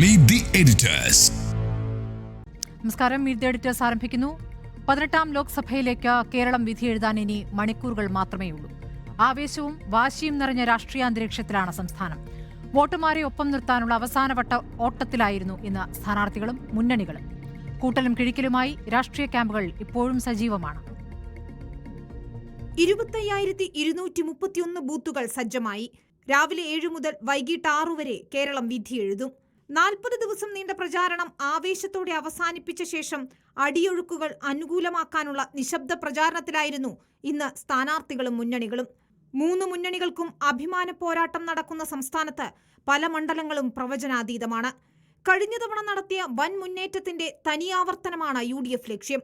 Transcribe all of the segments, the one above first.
Meet the Editors. നമസ്കാരം. Meet the editors ആരംഭിക്കുന്നു. 18ാം ലോക്സഭയിലേക്ക് കേരളം വിധി എഴുതാൻ ഇനി മണിക്കൂറുകൾ മാത്രമേയുള്ളൂ. ആവേശവും വാശിയും നിറഞ്ഞ രാഷ്ട്രീയാന്തരീക്ഷത്തിലാണ് സംസ്ഥാനം. വോട്ടുമാരെ ഒപ്പം നിർത്താനുള്ള അവസാനവട്ട ഓട്ടത്തിലായിരുന്നു ഇന്ന് സ്ഥാനാർത്ഥികളും മുന്നണികളും. കൂട്ടലും കിഴിക്കലുമായി രാഷ്ട്രീയ ക്യാമ്പുകൾ ഇപ്പോഴും സജീവമാണ്. 25,231 ബൂത്തുകൾ സജ്ജമായി. രാവിലെ 7 മുതൽ വൈകിട്ട് 6 വരെ കേരളം വിധി എഴുതും. 40 ദിവസം നീണ്ട പ്രചാരണം ആവേശത്തോടെ അവസാനിപ്പിച്ച ശേഷം അടിയൊഴുക്കുകൾ അനുകൂലമാക്കാനുള്ള നിശബ്ദ പ്രചാരണത്തിലായിരുന്നു ഇന്ന് സ്ഥാനാർത്ഥികളും മുന്നണികളും. 3 മുന്നണികൾക്കും അഭിമാന പോരാട്ടം നടക്കുന്ന സംസ്ഥാനത്ത് പല മണ്ഡലങ്ങളും പ്രവചനാതീതമാണ്. കഴിഞ്ഞ തവണ നടത്തിയ വൻ മുന്നേറ്റത്തിന്റെ തനിയാവർത്തനമാണ് UDF ലക്ഷ്യം.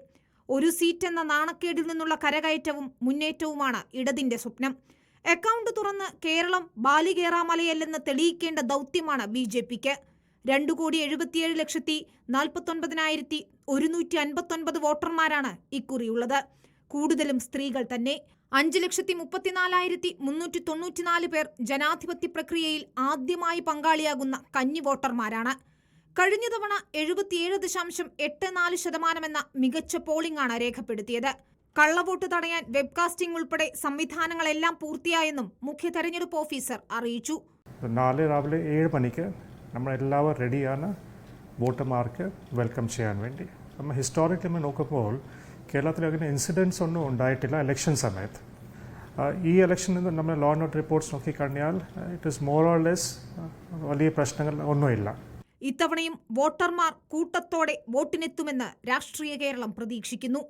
ഒരു സീറ്റ് എന്ന നാണക്കേടിൽ നിന്നുള്ള കരകയറ്റവും മുന്നേറ്റവുമാണ് ഇടതിന്റെ സ്വപ്നം. അക്കൗണ്ട് തുറന്ന് കേരളം ബാലികേറാമലയല്ലെന്ന് തെളിയിക്കേണ്ട ദൗത്യമാണ് BJPക്ക്. 2,77,49,159 വോട്ടർമാരാണ് ഇക്കുറിയുള്ളത്. കൂടുതലും സ്ത്രീകൾ തന്നെ. 5,34,394 പേർ ജനാധിപത്യ പ്രക്രിയയിൽ ആദ്യമായി പങ്കാളിയാകുന്ന കന്നി വോട്ടർമാരാണ്. കഴിഞ്ഞ തവണ 77.84% എന്ന മികച്ച പോളിംഗ് ആണ് രേഖപ്പെടുത്തിയത്. കള്ളവോട്ട് തടയാൻ വെബ്കാസ്റ്റിംഗ് ഉൾപ്പെടെ സംവിധാനങ്ങളെല്ലാം പൂർത്തിയായെന്നും മുഖ്യ തെരഞ്ഞെടുപ്പ് ഓഫീസർ അറിയിച്ചു. നാളെ രാവിലെ 7 മണിക്ക് നമ്മളെല്ലാവരും റെഡിയാണ് വോട്ടർമാർക്ക് വെൽക്കം ചെയ്യാൻ വേണ്ടി. നമ്മൾ ഹിസ്റ്റോറിക്കലി നോക്കുമ്പോൾ കേരളത്തിൽ അങ്ങനെ ഇൻസിഡൻസ് ഒന്നും ഉണ്ടായിട്ടില്ല ഇലക്ഷൻ സമയത്ത്. ഈ ഇലക്ഷനിൽ നമ്മൾ ലോ ആൻഡ് ഓർഡർ റിപ്പോർട്ട്സ് നോക്കിക്കഴിഞ്ഞാൽ it is more or less വലിയ പ്രശ്നങ്ങൾ ഒന്നുമില്ല. ഇത്തവണയും വോട്ടർമാർ കൂട്ടത്തോടെ വോട്ടിനെത്തുമെന്ന് രാഷ്ട്രീയ കേരളം പ്രതീക്ഷിക്കുന്നു.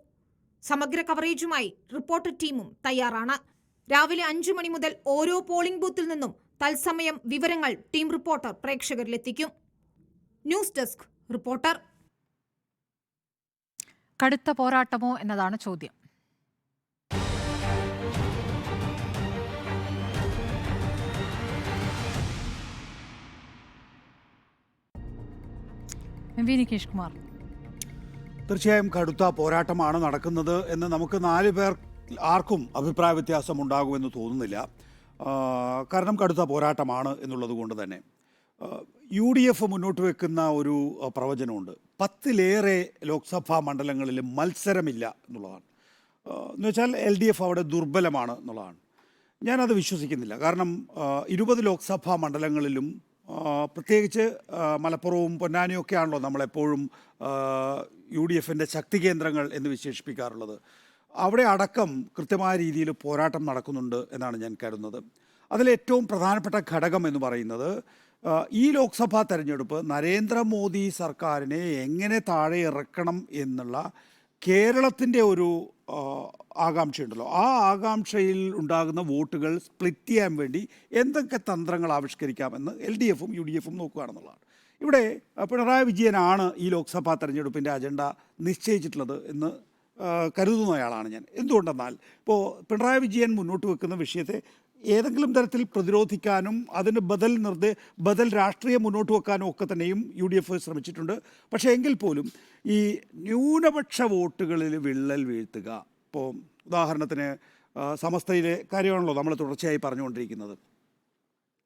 സമഗ്ര കവറേജുമായി റിപ്പോർട്ടർ ടീമും തയ്യാറാണ്. രാവിലെ 5 മണി മുതൽ ഓരോ പോളിംഗ് ബൂത്തിൽ നിന്നും തത്സമയം വിവരങ്ങൾ ടീം റിപ്പോർട്ടർ പ്രേക്ഷകരിലെത്തിക്കും. News desk reporter. കടുത്ത പോരാട്ടമോ എന്നതാണ് ചോദ്യം. നികേഷ് കുമാർ. തീർച്ചയായും കടുത്ത പോരാട്ടമാണ് നടക്കുന്നത് എന്ന് നമുക്ക് 4 പേർ ആർക്കും അഭിപ്രായ വ്യത്യാസം ഉണ്ടാകുമെന്ന് തോന്നുന്നില്ല. കാരണം കടുത്ത പോരാട്ടമാണ് എന്നുള്ളത് കൊണ്ട് തന്നെ UDF മുന്നോട്ട് വെക്കുന്ന ഒരു പ്രവചനമുണ്ട്. 10ലേറെ ലോക്സഭാ മണ്ഡലങ്ങളിൽ മത്സരമില്ല എന്നുള്ളതാണ്. എന്നുവെച്ചാൽ LDF അവിടെ ദുർബലമാണ് എന്നുള്ളതാണ്. ഞാനത് വിശ്വസിക്കുന്നില്ല. കാരണം 20 ലോക്സഭാ മണ്ഡലങ്ങളിലും പ്രത്യേകിച്ച് മലപ്പുറവും പൊന്നാനിയും ഒക്കെ ആണല്ലോ നമ്മളെപ്പോഴും UDFൻ്റെ ശക്തി കേന്ദ്രങ്ങൾ എന്ന് വിശേഷിപ്പിക്കാറുള്ളത്. അവിടെ അടക്കം കൃത്യമായ രീതിയിൽ പോരാട്ടം നടക്കുന്നുണ്ട് എന്നാണ് ഞാൻ കരുതുന്നത്. അതിലേറ്റവും പ്രധാനപ്പെട്ട ഘടകം എന്ന് പറയുന്നത് ഈ ലോക്സഭാ തെരഞ്ഞെടുപ്പ് നരേന്ദ്രമോദി സർക്കാരിനെ എങ്ങനെ താഴെ ഇറക്കണം എന്നുള്ള കേരളത്തിൻ്റെ ഒരു ആകാംക്ഷയുണ്ടല്ലോ. ആ ആകാംക്ഷയിൽ ഉണ്ടാകുന്ന വോട്ടുകൾ സ്പ്ലിറ്റ് ചെയ്യാൻ വേണ്ടി എന്തൊക്കെ തന്ത്രങ്ങൾ ആവിഷ്കരിക്കാമെന്ന് LDFും UDFും നോക്കുകയാണെന്നുള്ളതാണ്. ഇവിടെ പിണറായി വിജയനാണ് ഈ ലോക്സഭാ തെരഞ്ഞെടുപ്പിൻ്റെ അജണ്ട നിശ്ചയിച്ചിട്ടുള്ളത് എന്ന് കരുതുന്നയാളാണ് ഞാൻ. എന്തുകൊണ്ടെന്നാൽ ഇപ്പോൾ പിണറായി വിജയൻ മുന്നോട്ട് വെക്കുന്ന വിഷയത്തെ ഏതെങ്കിലും തരത്തിൽ പ്രതിരോധിക്കാനും അതിന് ബദൽ രാഷ്ട്രീയം മുന്നോട്ട് വെക്കാനും ഒക്കെ തന്നെയും UDF ശ്രമിച്ചിട്ടുണ്ട്. പക്ഷേ എങ്കിൽ പോലും ഈ ന്യൂനപക്ഷ വോട്ടുകളിൽ വിള്ളൽ വീഴ്ത്തുക, ഇപ്പോൾ ഉദാഹരണത്തിന് സമസ്തയിലെ കാര്യമാണല്ലോ നമ്മൾ തുടർച്ചയായി പറഞ്ഞുകൊണ്ടിരിക്കുന്നത്.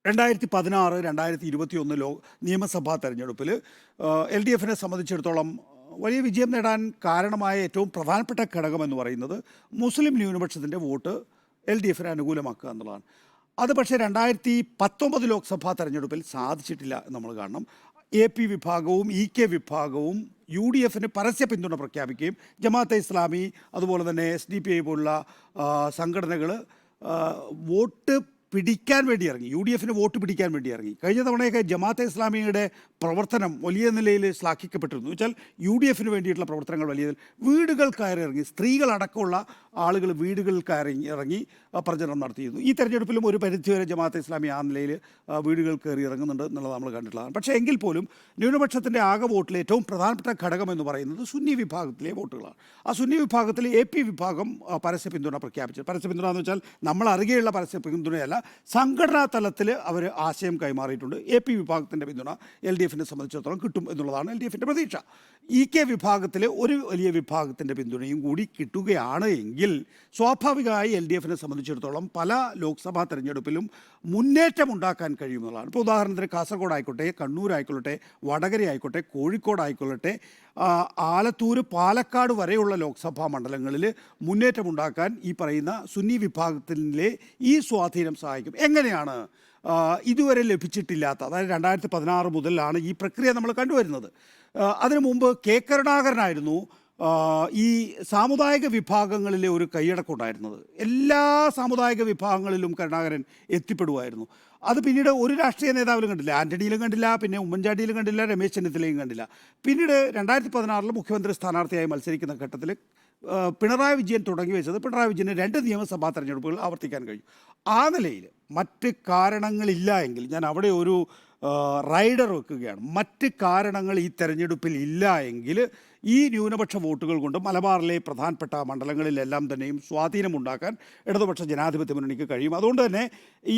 2016, 2021 നിയമസഭാ തെരഞ്ഞെടുപ്പിൽ LDFനെ സംബന്ധിച്ചിടത്തോളം വലിയ വിജയം നേടാൻ കാരണമായ ഏറ്റവും പ്രധാനപ്പെട്ട ഘടകമെന്ന് പറയുന്നത് മുസ്ലിം ന്യൂനപക്ഷത്തിൻ്റെ വോട്ട് LDFനെ അനുകൂലമാക്കുക എന്നുള്ളതാണ്. അത് പക്ഷേ 2019 ലോക്സഭാ തെരഞ്ഞെടുപ്പിൽ സാധിച്ചിട്ടില്ല എന്ന് നമ്മൾ കാണണം. AP വിഭാഗവും EK വിഭാഗവും UDFന് പരസ്യ പിന്തുണ പ്രഖ്യാപിക്കുകയും ജമാഅത്തെ ഇസ്ലാമി അതുപോലെ തന്നെ SDPI പോലുള്ള സംഘടനകൾ വോട്ട് പിടിക്കാൻ വേണ്ടി ഇറങ്ങി, UDFന് വോട്ട് പിടിക്കാൻ വേണ്ടി ഇറങ്ങി. കഴിഞ്ഞ തവണയൊക്കെ ജമാഅത്തെ ഇസ്ലാമിയുടെ പ്രവർത്തനം വലിയ നിലയിൽ ശ്ലാഘിക്കപ്പെട്ടിരുന്നു. വെച്ചാൽ UDFന് വേണ്ടിയിട്ടുള്ള പ്രവർത്തനങ്ങൾ വലിയ വീടുകൾ കയറി ഇറങ്ങി, സ്ത്രീകളടക്കമുള്ള ആളുകൾ വീടുകളിൽ കയറി ഇറങ്ങി പ്രചരണം നടത്തിയിരുന്നു. ഈ തെരഞ്ഞെടുപ്പിലും ഒരു പരിധിവരെ ജമാഅത്തെ ഇസ്ലാമി ആ നിലയിൽ വീടുകൾ കയറി ഇറങ്ങുന്നുണ്ട് എന്നുള്ളത് നമ്മൾ കണ്ടിട്ടുള്ളതാണ്. പക്ഷേ എങ്കിൽ പോലും ന്യൂനപക്ഷത്തിൻ്റെ ആകെ വോട്ടിലെ ഏറ്റവും പ്രധാനപ്പെട്ട ഘടകം എന്ന് പറയുന്നത് സുന്നി വിഭാഗത്തിലെ വോട്ടുകളാണ്. ആ സുന്നി വിഭാഗത്തിൽ AP വിഭാഗം പരസ്യ പിന്തുണ പ്രഖ്യാപിച്ചത്. പരസ്യ പിന്തുണ എന്ന് വെച്ചാൽ നമ്മൾ അറിയുകയുള്ള പരസ്യ പിന്തുണയല്ല, സംഘടനാ തലത്തിൽ അവർ ആശയം കൈമാറിയിട്ടുണ്ട്. AP വിഭാഗത്തിൻ്റെ പിന്തുണ LDFനെ സംബന്ധിച്ചിടത്തോളം കിട്ടും എന്നുള്ളതാണ് LDFൻ്റെ പ്രതീക്ഷ. EK വിഭാഗത്തിലെ ഒരു വലിയ വിഭാഗത്തിൻ്റെ പിന്തുണയും കൂടി കിട്ടുകയാണ് എങ്കിൽ എങ്കിൽ സ്വാഭാവികമായി LDFനെ സംബന്ധിച്ചിടത്തോളം പല ലോക്സഭാ തെരഞ്ഞെടുപ്പിലും മുന്നേറ്റം ഉണ്ടാക്കാൻ കഴിയുമെന്നുള്ളതാണ്. ഇപ്പോൾ ഉദാഹരണത്തിന് കാസർഗോഡ് ആയിക്കോട്ടെ, കണ്ണൂർ ആയിക്കൊള്ളട്ടെ, വടകര ആയിക്കോട്ടെ, കോഴിക്കോട് ആയിക്കൊള്ളട്ടെ, ആലത്തൂർ, പാലക്കാട് വരെയുള്ള ലോക്സഭാ മണ്ഡലങ്ങളിൽ മുന്നേറ്റമുണ്ടാക്കാൻ ഈ പറയുന്ന സുന്നി വിഭാഗത്തിലെ ഈ സ്വാധീനം സഹായിക്കും. എങ്ങനെയാണ്? ഇതുവരെ ലഭിച്ചിട്ടില്ലാത്ത, അതായത് 2016 മുതലാണ് ഈ പ്രക്രിയ നമ്മൾ കണ്ടുവരുന്നത്. അതിനു മുമ്പ് കെ കരുണാകരനായിരുന്നു ഈ സാമുദായിക വിഭാഗങ്ങളിലെ ഒരു കൈയടക്കമുണ്ടായിരുന്നത്. എല്ലാ സാമുദായിക വിഭാഗങ്ങളിലും കരുണാകരൻ എത്തിപ്പെടുമായിരുന്നു. അത് പിന്നീട് ഒരു രാഷ്ട്രീയ നേതാവിലും കണ്ടില്ല. ആൻ്റണിയിലും കണ്ടില്ല, പിന്നെ ഉമ്മൻചാണ്ടിയിലും കണ്ടില്ല, രമേശ് ചെന്നിത്തലയും കണ്ടില്ല. പിന്നീട് 2016 മുഖ്യമന്ത്രി സ്ഥാനാർത്ഥിയായി മത്സരിക്കുന്ന ഘട്ടത്തിൽ പിണറായി വിജയൻ തുടങ്ങി വെച്ചത് പിണറായി വിജയന് 2 നിയമസഭാ തെരഞ്ഞെടുപ്പുകൾ ആവർത്തിക്കാൻ കഴിയും. ആ നിലയിൽ മറ്റ് കാരണങ്ങളില്ല എങ്കിൽ ഞാൻ അവിടെ ഒരു റൈഡർ വെക്കുകയാണ്. മറ്റ് കാരണങ്ങൾ ഈ തെരഞ്ഞെടുപ്പിൽ ഇല്ല എങ്കിൽ ഈ ന്യൂനപക്ഷ വോട്ടുകൾ കൊണ്ട് മലബാറിലെ പ്രധാനപ്പെട്ട മണ്ഡലങ്ങളിലെല്ലാം തന്നെയും സ്വാധീനമുണ്ടാക്കാൻ ഇടതുപക്ഷ ജനാധിപത്യ മുന്നണിക്ക് കഴിയും. അതുകൊണ്ട് തന്നെ ഈ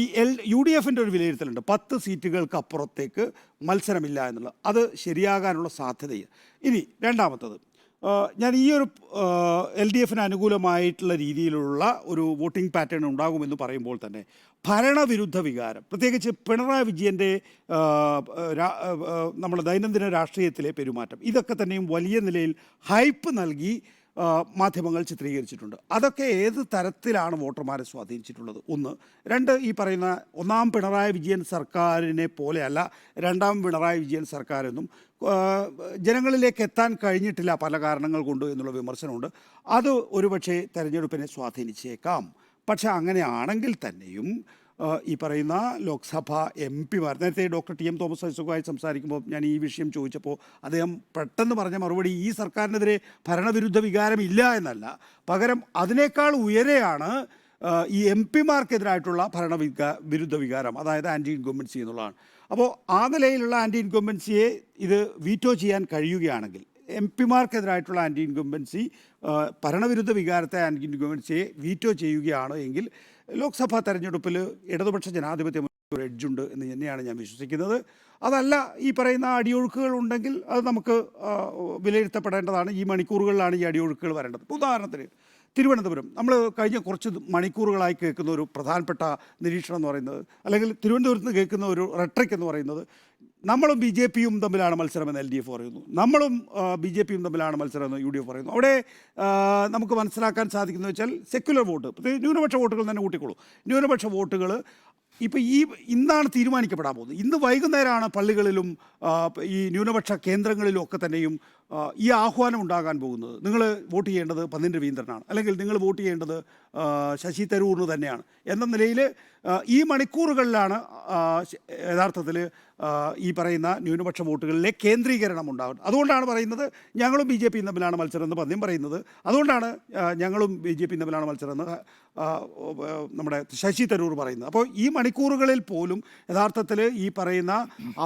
UDFൻ്റെ ഒരു വിലയിരുത്തലുണ്ട്, 10 സീറ്റുകൾക്ക് അപ്പുറത്തേക്ക് മത്സരമില്ല എന്നുള്ളത്. അത് ശരിയാകാനുള്ള സാധ്യതയില്ല. ഇനി രണ്ടാമത്തത്, ഞാൻ ഈ ഒരു LDFന് അനുകൂലമായിട്ടുള്ള രീതിയിലുള്ള ഒരു വോട്ടിംഗ് പാറ്റേൺ ഉണ്ടാകുമെന്ന് പറയുമ്പോൾ തന്നെ ഭരണവിരുദ്ധ വികാരം, പ്രത്യേകിച്ച് പിണറായി വിജയൻ്റെ നമ്മുടെ ദൈനംദിന രാഷ്ട്രീയത്തിലെ പെരുമാറ്റം, ഇതൊക്കെ തന്നെയും വലിയ നിലയിൽ ഹൈപ്പ് നൽകി മാധ്യമങ്ങൾ ചിത്രീകരിച്ചിട്ടുണ്ട്. അതൊക്കെ ഏത് തരത്തിലാണ് വോട്ടർമാരെ സ്വാധീനിച്ചിട്ടുള്ളത്? ഒന്ന്. രണ്ട്, ഈ പറയുന്ന ഒന്നാം പിണറായി വിജയൻ സർക്കാരിനെ പോലെയല്ല രണ്ടാം പിണറായി വിജയൻ സർക്കാരെന്നും ജനങ്ങളിലേക്ക് എത്താൻ കഴിഞ്ഞിട്ടില്ല പല കാരണങ്ങൾ കൊണ്ട് എന്നുള്ള വിമർശനമുണ്ട്. അത് ഒരുപക്ഷെ തെരഞ്ഞെടുപ്പിനെ സ്വാധീനിച്ചേക്കാം. പക്ഷെ അങ്ങനെയാണെങ്കിൽ തന്നെയും ഈ പറയുന്ന ലോക്സഭ MP-മാർ, നേരത്തെ ഡോക്ടർ TM തോമസ് ഐസക്കുമായി സംസാരിക്കുമ്പോൾ ഞാൻ ഈ വിഷയം ചോദിച്ചപ്പോൾ അദ്ദേഹം പെട്ടെന്ന് പറഞ്ഞ മറുപടി ഈ സർക്കാരിനെതിരെ ഭരണവിരുദ്ധ വികാരം ഇല്ല എന്നല്ല, പകരം അതിനേക്കാൾ ഉയരെയാണ് ഈ MP-മാർക്കെതിരായിട്ടുള്ള വിരുദ്ധ വികാരം, അതായത് ആൻറ്റി ഇൻകംബൻസി എന്നുള്ളതാണ്. അപ്പോൾ ആ നിലയിലുള്ള ആൻറ്റി ഇൻകംബൻസിയെ ഇത് വീറ്റോ ചെയ്യാൻ കഴിയുകയാണെങ്കിൽ, MP-മാർക്കെതിരായിട്ടുള്ള ആൻറ്റി ഇൻകംബൻസി ഭരണവിരുദ്ധ വികാരത്തെ ആൻറ്റി ഇൻകംബൻസിയെ വീറ്റോ ചെയ്യുകയാണ് എങ്കിൽ ലോക്സഭാ തെരഞ്ഞെടുപ്പിൽ ഇടതുപക്ഷ ജനാധിപത്യ ഒരു എഡ്ജുണ്ട് എന്ന് തന്നെയാണ് ഞാൻ വിശ്വസിക്കുന്നത്. അതല്ല, ഈ പറയുന്ന അടിയൊഴുക്കുകൾ ഉണ്ടെങ്കിൽ അത് നമുക്ക് വിലയിരുത്തപ്പെടേണ്ടതാണ്. ഈ മണിക്കൂറുകളിലാണ് ഈ അടിയൊഴുക്കുകൾ വരേണ്ടത്. ഉദാഹരണത്തിന് തിരുവനന്തപുരം, നമ്മൾ കഴിഞ്ഞ കുറച്ച് മണിക്കൂറുകളായി കേൾക്കുന്ന ഒരു പ്രധാനപ്പെട്ട നിരീക്ഷണം എന്ന് പറയുന്നത്, അല്ലെങ്കിൽ തിരുവനന്തപുരത്ത് നിന്ന് കേൾക്കുന്ന ഒരു റെട്രിക് എന്ന് പറയുന്നത്, നമ്മളും BJP-യും തമ്മിലാണ് മത്സരമെന്ന് LDF പറയുന്നു, നമ്മളും BJP-യും തമ്മിലാണ് മത്സരമെന്ന് UDF പറയുന്നു. അവിടെ നമുക്ക് മനസ്സിലാക്കാൻ സാധിക്കുന്നത് വെച്ചാൽ സെക്യുലർ വോട്ട്, ന്യൂനപക്ഷ വോട്ടുകൾ തന്നെ കൂട്ടിക്കോളൂ, ന്യൂനപക്ഷ വോട്ടുകൾ ഇപ്പോൾ ഇന്നാണ് തീരുമാനിക്കപ്പെടാൻ പോകുന്നത്. ഇന്ന് വൈകുന്നേരമാണ് പള്ളികളിലും ഈ ന്യൂനപക്ഷ കേന്ദ്രങ്ങളിലും ഒക്കെ തന്നെയും ഈ ആഹ്വാനം ഉണ്ടാകാൻ പോകുന്നത്. നിങ്ങൾ വോട്ട് ചെയ്യേണ്ടത് പന്നിൻ രവീന്ദ്രനാണ്, അല്ലെങ്കിൽ നിങ്ങൾ വോട്ട് ചെയ്യേണ്ടത് ശശി തരൂറിന് തന്നെയാണ് എന്ന നിലയിൽ ഈ മണിക്കൂറുകളിലാണ് യഥാർത്ഥത്തിൽ ഈ പറയുന്ന ന്യൂനപക്ഷ വോട്ടുകളിലെ കേന്ദ്രീകരണം ഉണ്ടാകുന്നത്. അതുകൊണ്ടാണ് പറയുന്നത് ഞങ്ങളും BJP-യും തമ്മിലാണ് മത്സരം എന്ന് പന്ന്യം പറയുന്നത്. അതുകൊണ്ടാണ് ഞങ്ങളും BJP-യും തമ്മിലാണ് മത്സരം എന്ന് നമ്മുടെ ശശി തരൂർ പറയുന്നത്. അപ്പോൾ ഈ മണിക്കൂറുകളിൽ പോലും യഥാർത്ഥത്തിൽ ഈ പറയുന്ന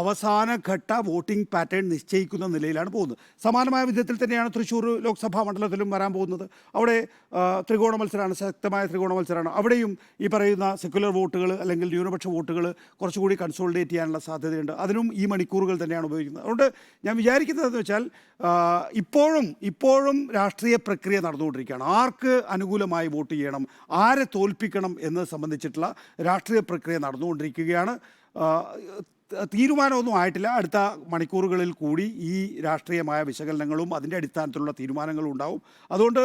അവസാനഘട്ട വോട്ടിംഗ് പാറ്റേൺ നിശ്ചയിക്കുന്ന നിലയിലാണ് പോകുന്നത്. സമാനമായ വിധത്തിൽ തന്നെയാണ് തൃശ്ശൂർ ലോക്സഭാ മണ്ഡലത്തിലും വരാൻ പോകുന്നത്. അവിടെ ത്രികോണ മത്സരമാണ്, ശക്തമായ ത്രികോണ മത്സരമാണ്. അവിടെയും ഈ പറയുന്ന സെക്യുലർ വോട്ടുകൾ അല്ലെങ്കിൽ ന്യൂനപക്ഷ വോട്ടുകൾ കുറച്ചുകൂടി കൺസോളിഡേറ്റ് ചെയ്യാനുള്ള സാധ്യതയുണ്ട്. അതിനും ഈ മണിക്കൂറുകൾ തന്നെയാണ് ഉപയോഗിക്കുന്നത്. അതുകൊണ്ട് ഞാൻ വിചാരിക്കുന്നതെന്ന് വെച്ചാൽ ഇപ്പോഴും രാഷ്ട്രീയ പ്രക്രിയ നടന്നുകൊണ്ടിരിക്കുകയാണ്. ആർക്ക് അനുകൂലമായി വോട്ട് ചെയ്യണം, ആരെ തോൽപ്പിക്കണം എന്നത് സംബന്ധിച്ചിട്ടുള്ള രാഷ്ട്രീയ പ്രക്രിയ നടന്നുകൊണ്ടിരിക്കുകയാണ്. തീരുമാനമൊന്നും ആയിട്ടില്ല. അടുത്ത മണിക്കൂറുകളിൽ കൂടി ഈ രാഷ്ട്രീയമായ വിശകലനങ്ങളും അതിൻ്റെ അടിസ്ഥാനത്തിലുള്ള തീരുമാനങ്ങളും ഉണ്ടാവും. അതുകൊണ്ട്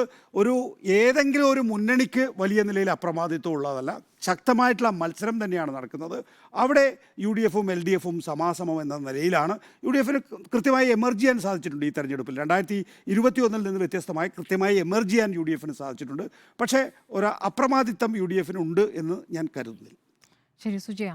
ഏതെങ്കിലും ഒരു മുന്നണിക്ക് വലിയ നിലയിൽ അപ്രമാദിത്വം ഉള്ളതല്ല, ശക്തമായിട്ടുള്ള മത്സരം തന്നെയാണ് നടക്കുന്നത്. അവിടെ UDF-ഉം LDF-ഉം സമാസമം എന്ന നിലയിലാണ്. UDF-ന് കൃത്യമായി എമർജ് ചെയ്യാൻ സാധിച്ചിട്ടുണ്ട്. ഈ തെരഞ്ഞെടുപ്പിൽ 2021 നിന്ന് വ്യത്യസ്തമായി കൃത്യമായി എമർജ് ചെയ്യാൻ UDF-ന് സാധിച്ചിട്ടുണ്ട്. പക്ഷേ ഒരു അപ്രമാദിത്വം UDF-ന് ഉണ്ട് എന്ന് ഞാൻ കരുതുന്നില്ല. ശരി, സുജയ.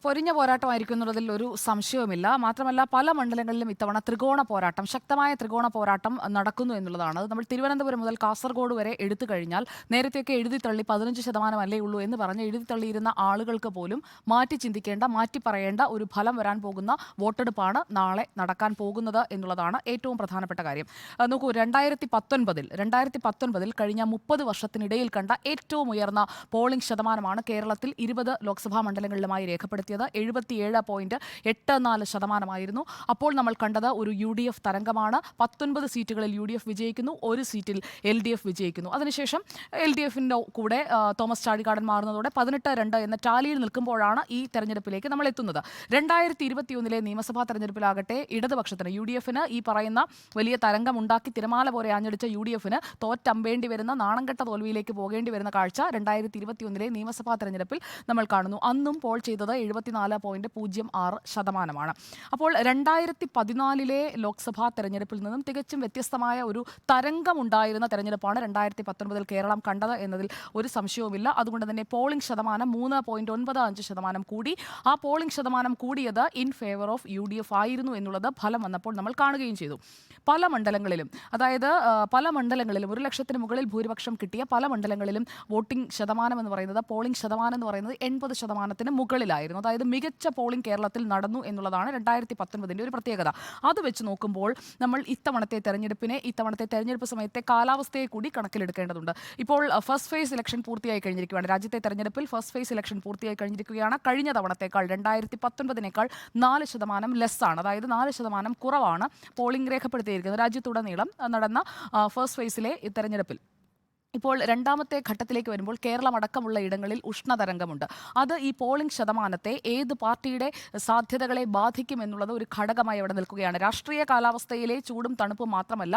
പൊരിഞ്ഞ പോരാട്ടമായിരിക്കും എന്നുള്ളതിൽ ഒരു സംശയവുമില്ല. മാത്രമല്ല, പല മണ്ഡലങ്ങളിലും ഇത്തവണ ത്രികോണ പോരാട്ടം, ശക്തമായ ത്രികോണ പോരാട്ടം നടക്കുന്നു എന്നുള്ളതാണ്. നമ്മൾ തിരുവനന്തപുരം മുതൽ കാസർഗോഡ് വരെ എടുത്തു കഴിഞ്ഞാൽ നേരത്തെയൊക്കെ എഴുതിത്തള്ളി 15% അല്ലേ ഉള്ളൂ എന്ന് പറഞ്ഞ് എഴുതിത്തള്ളിയിരുന്ന ആളുകൾക്ക് പോലും മാറ്റി ചിന്തിക്കേണ്ട, മാറ്റി പറയേണ്ട ഒരു ഫലം വരാൻ പോകുന്ന വോട്ടെടുപ്പാണ് നാളെ നടക്കാൻ പോകുന്നത് എന്നുള്ളതാണ് ഏറ്റവും പ്രധാനപ്പെട്ട കാര്യം. നോക്കൂ, 2019 കഴിഞ്ഞ 30 വർഷത്തിനിടയിൽ കണ്ട ഏറ്റവും ഉയർന്ന പോളിംഗ് ശതമാനമാണ് കേരളത്തിൽ 20 ലോക്സഭാ മണ്ഡലങ്ങളിലുമായി രേഖപ്പെടുത്തിയത്. രേഖപ്പെടുത്തിയത് 77.84%. അപ്പോൾ നമ്മൾ കണ്ടത് ഒരു UDF തരംഗമാണ്. 19 സീറ്റുകളിൽ UDF വിജയിക്കുന്നു, 1 സീറ്റിൽ LDF വിജയിക്കുന്നു. അതിനുശേഷം LDFിൻ്റെ കൂടെ തോമസ് ചാഴികാടൻ മാറുന്നതോടെ 18-2 എന്ന ടാലിയിൽ നിൽക്കുമ്പോഴാണ് ഈ തെരഞ്ഞെടുപ്പിലേക്ക് നമ്മൾ എത്തുന്നത്. 2021 നിയമസഭാ തെരഞ്ഞെടുപ്പിലാകട്ടെ ഇടതുപക്ഷത്തിന് UDFന് ഈ പറയുന്ന വലിയ തരംഗമുണ്ടാക്കി തിരമാല പോലെ ആഞ്ഞടിച്ച UDFന് തോറ്റമ്പേണ്ടി വരുന്ന നാണംകെട്ട തോൽവിയിലേക്ക് പോകേണ്ടി വരുന്ന കാഴ്ച 2021 നിയമസഭാ തെരഞ്ഞെടുപ്പിൽ നമ്മൾ കാണുന്നു. അന്നും പോൾ ചെയ്തത് 74.06%. അപ്പോൾ 2014 ലോക്സഭാ തെരഞ്ഞെടുപ്പിൽ നിന്നും തികച്ചും വ്യത്യസ്തമായ ഒരു തരംഗമുണ്ടായിരുന്ന തെരഞ്ഞെടുപ്പാണ് 2019 കേരളം കണ്ടത് എന്നതിൽ ഒരു സംശയവുമില്ല. അതുകൊണ്ട് തന്നെ പോളിംഗ് ശതമാനം 3.95% കൂടി. ആ പോളിംഗ് ശതമാനം കൂടിയത് ഇൻ ഫേവർ ഓഫ് UDF ആയിരുന്നു എന്നുള്ളത് ഫലം വന്നപ്പോൾ നമ്മൾ കാണുകയും ചെയ്തു. പല മണ്ഡലങ്ങളിലും, അതായത് പല മണ്ഡലങ്ങളിലും 1 ലക്ഷത്തിന് മുകളിൽ ഭൂരിപക്ഷം കിട്ടിയ പല മണ്ഡലങ്ങളിലും വോട്ടിംഗ് ശതമാനം എന്ന് പറയുന്നത്, പോളിംഗ് ശതമാനം എന്ന് പറയുന്നത് 80% മുകളിലായിരുന്നു. അതായത് മികച്ച പോളിംഗ് കേരളത്തിൽ നടന്നു എന്നുള്ളതാണ് 2019 ഒരു പ്രത്യേകത. അത് വെച്ച് നോക്കുമ്പോൾ നമ്മൾ ഇത്തവണത്തെ തെരഞ്ഞെടുപ്പ് സമയത്തെ കാലാവസ്ഥയെ കൂടി കണക്കിലെടുക്കേണ്ടതുണ്ട്. ഇപ്പോൾ ഫസ്റ്റ് ഫേസ് ഇലക്ഷൻ പൂർത്തിയായി കഴിഞ്ഞിരിക്കുകയാണ്. രാജ്യത്തെ തെരഞ്ഞെടുപ്പിൽ ഫസ്റ്റ് ഫേസ് ഇലക്ഷൻ പൂർത്തിയായി കഴിഞ്ഞിരിക്കുകയാണ്. കഴിഞ്ഞ തവണത്തേക്കാൾ 2019 4% ലെസ്സാണ്, അതായത് 4% കുറവാണ് പോളിംഗ് രേഖപ്പെടുത്തിയിരിക്കുന്നത് രാജ്യത്തുടനീളം നടന്ന ഫസ്റ്റ് ഫേസിലെ തെരഞ്ഞെടുപ്പിൽ. ഇപ്പോൾ രണ്ടാമത്തെ ഘട്ടത്തിലേക്ക് വരുമ്പോൾ കേരളം അടക്കമുള്ള ഇടങ്ങളിൽ ഉഷ്ണതരംഗമുണ്ട്. അത് ഈ പോളിംഗ് ശതമാനത്തെ, ഏത് പാർട്ടിയുടെ സാധ്യതകളെ ബാധിക്കും എന്നുള്ളത് ഒരു ഘടകമായി അവിടെ നിൽക്കുകയാണ്. രാഷ്ട്രീയ കാലാവസ്ഥയിലെ ചൂടും തണുപ്പും മാത്രമല്ല,